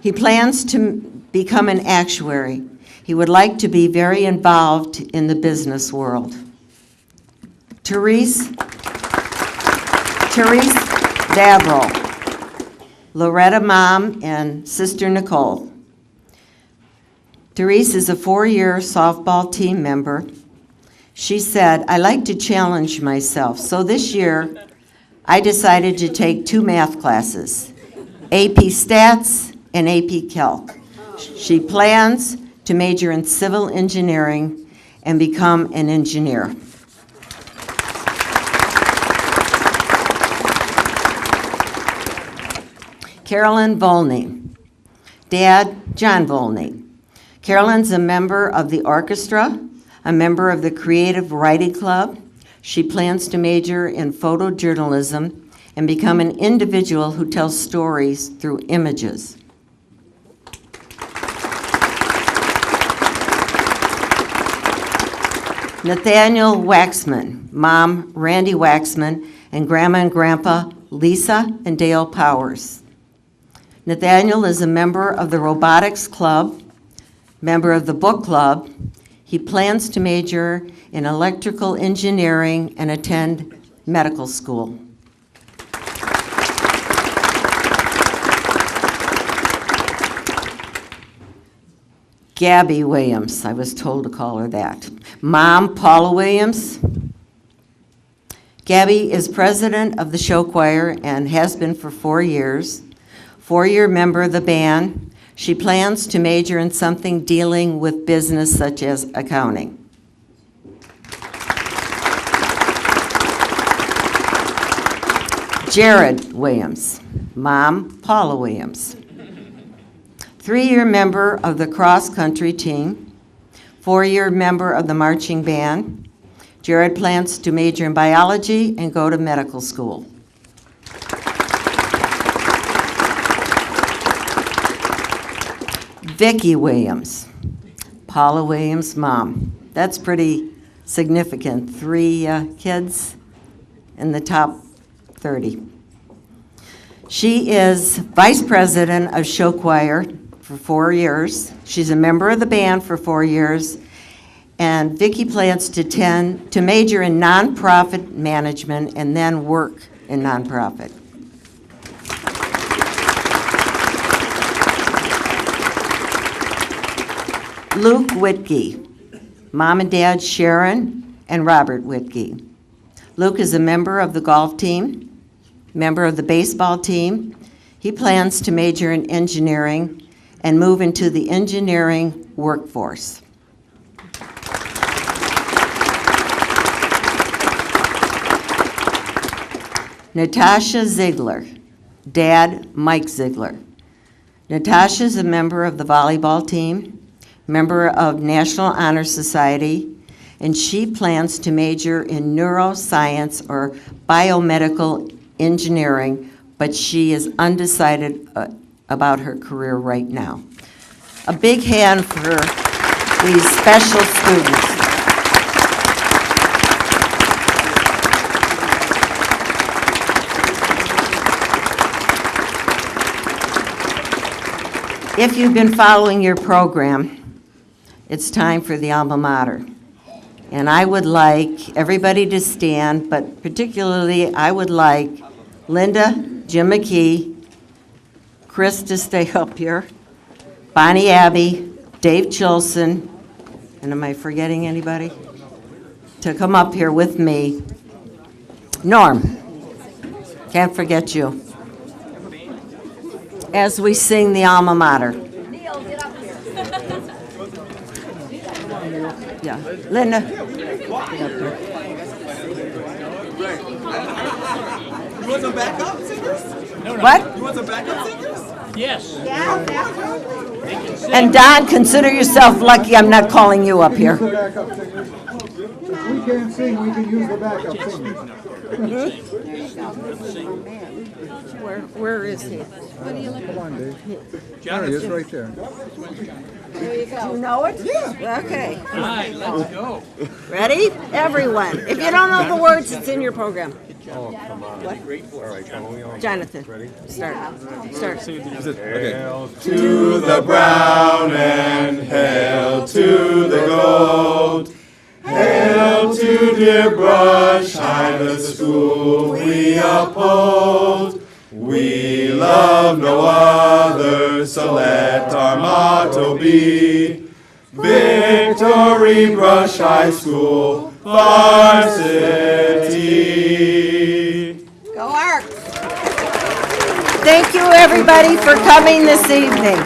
[SPEAKER 12] He plans to become an actuary. He would like to be very involved in the business world. Therese Davro, Loretta Mom and sister Nicole. Therese is a 4-year softball team member. She said, I like to challenge myself, so this year I decided to take 2 math classes, AP Stats and AP Calc. She plans to major in civil engineering and become an engineer. Carolyn Volney, Dad John Volney. Carolyn's a member of the orchestra, a member of the Creative Writing Club. She plans to major in photojournalism and become an individual who tells stories through images. Nathaniel Waxman, Mom Randy Waxman, and Grandma and Grandpa Lisa and Dale Powers. Nathaniel is a member of the Robotics Club, member of the Book Club. He plans to major in electrical engineering and attend medical school. Gabby Williams, I was told to call her that. Mom, Paula Williams. Gabby is president of the show choir and has been for 4 years. 4-year member of the band. She plans to major in something dealing with business such as accounting. Jared Williams, mom Paula Williams. 3-year member of the cross-country team, 4-year member of the marching band. Jared plans to major in biology and go to medical school. Vicki Williams, Paula Williams' mom. That's pretty significant. 3 kids in the top 30. She is vice president of show choir for 4 years. She's a member of the band for 4 years. And Vicki plans to major in nonprofit management and then work in nonprofit. Luke Whitkey, mom and dad Sharon and Robert Whitkey. Luke is a member of the golf team, member of the baseball team. He plans to major in engineering and move into the engineering workforce. Natasha Ziegler, dad Mike Ziegler. Natasha is a member of the volleyball team, member of National Honor Society, and she plans to major in neuroscience or biomedical engineering, but she is undecided about her career right now. A big hand for these special students. If you've been following your program, it's time for the alma mater. And I would like everybody to stand, but particularly I would like Linda, Jim McKee, Chris to stay up here, Bonnie Abbey, Dave Chilson, and am I forgetting anybody? To come up here with me. Norm, can't forget you. As we sing the alma mater.
[SPEAKER 13] Neil, get up here.
[SPEAKER 12] Yeah, Linda. Get up here.
[SPEAKER 14] You want some backup singers?
[SPEAKER 12] What?
[SPEAKER 14] You want some backup singers?
[SPEAKER 2] Yes.
[SPEAKER 12] And Don, consider yourself lucky I'm not calling you up here.
[SPEAKER 1] If we can't sing, we can use the backup singers.
[SPEAKER 12] Where is he?
[SPEAKER 1] Come on, Dave. There he is, right there.
[SPEAKER 12] There you go. Do you know it? Yeah. Okay.
[SPEAKER 2] All right, let's go.
[SPEAKER 12] Ready? Everyone. If you don't know the words, it's in your program.
[SPEAKER 14] Oh, come on.
[SPEAKER 12] What?
[SPEAKER 14] All right, come on.
[SPEAKER 12] Jonathan.
[SPEAKER 14] Ready?
[SPEAKER 12] Start.
[SPEAKER 14] Hail to the brown and hail to the gold. Hail to dear Brush High, the school we uphold. We love no other, so let our motto be Victory Brush High School Varsity.
[SPEAKER 12] Go Arcs! Thank you, everybody, for coming this evening.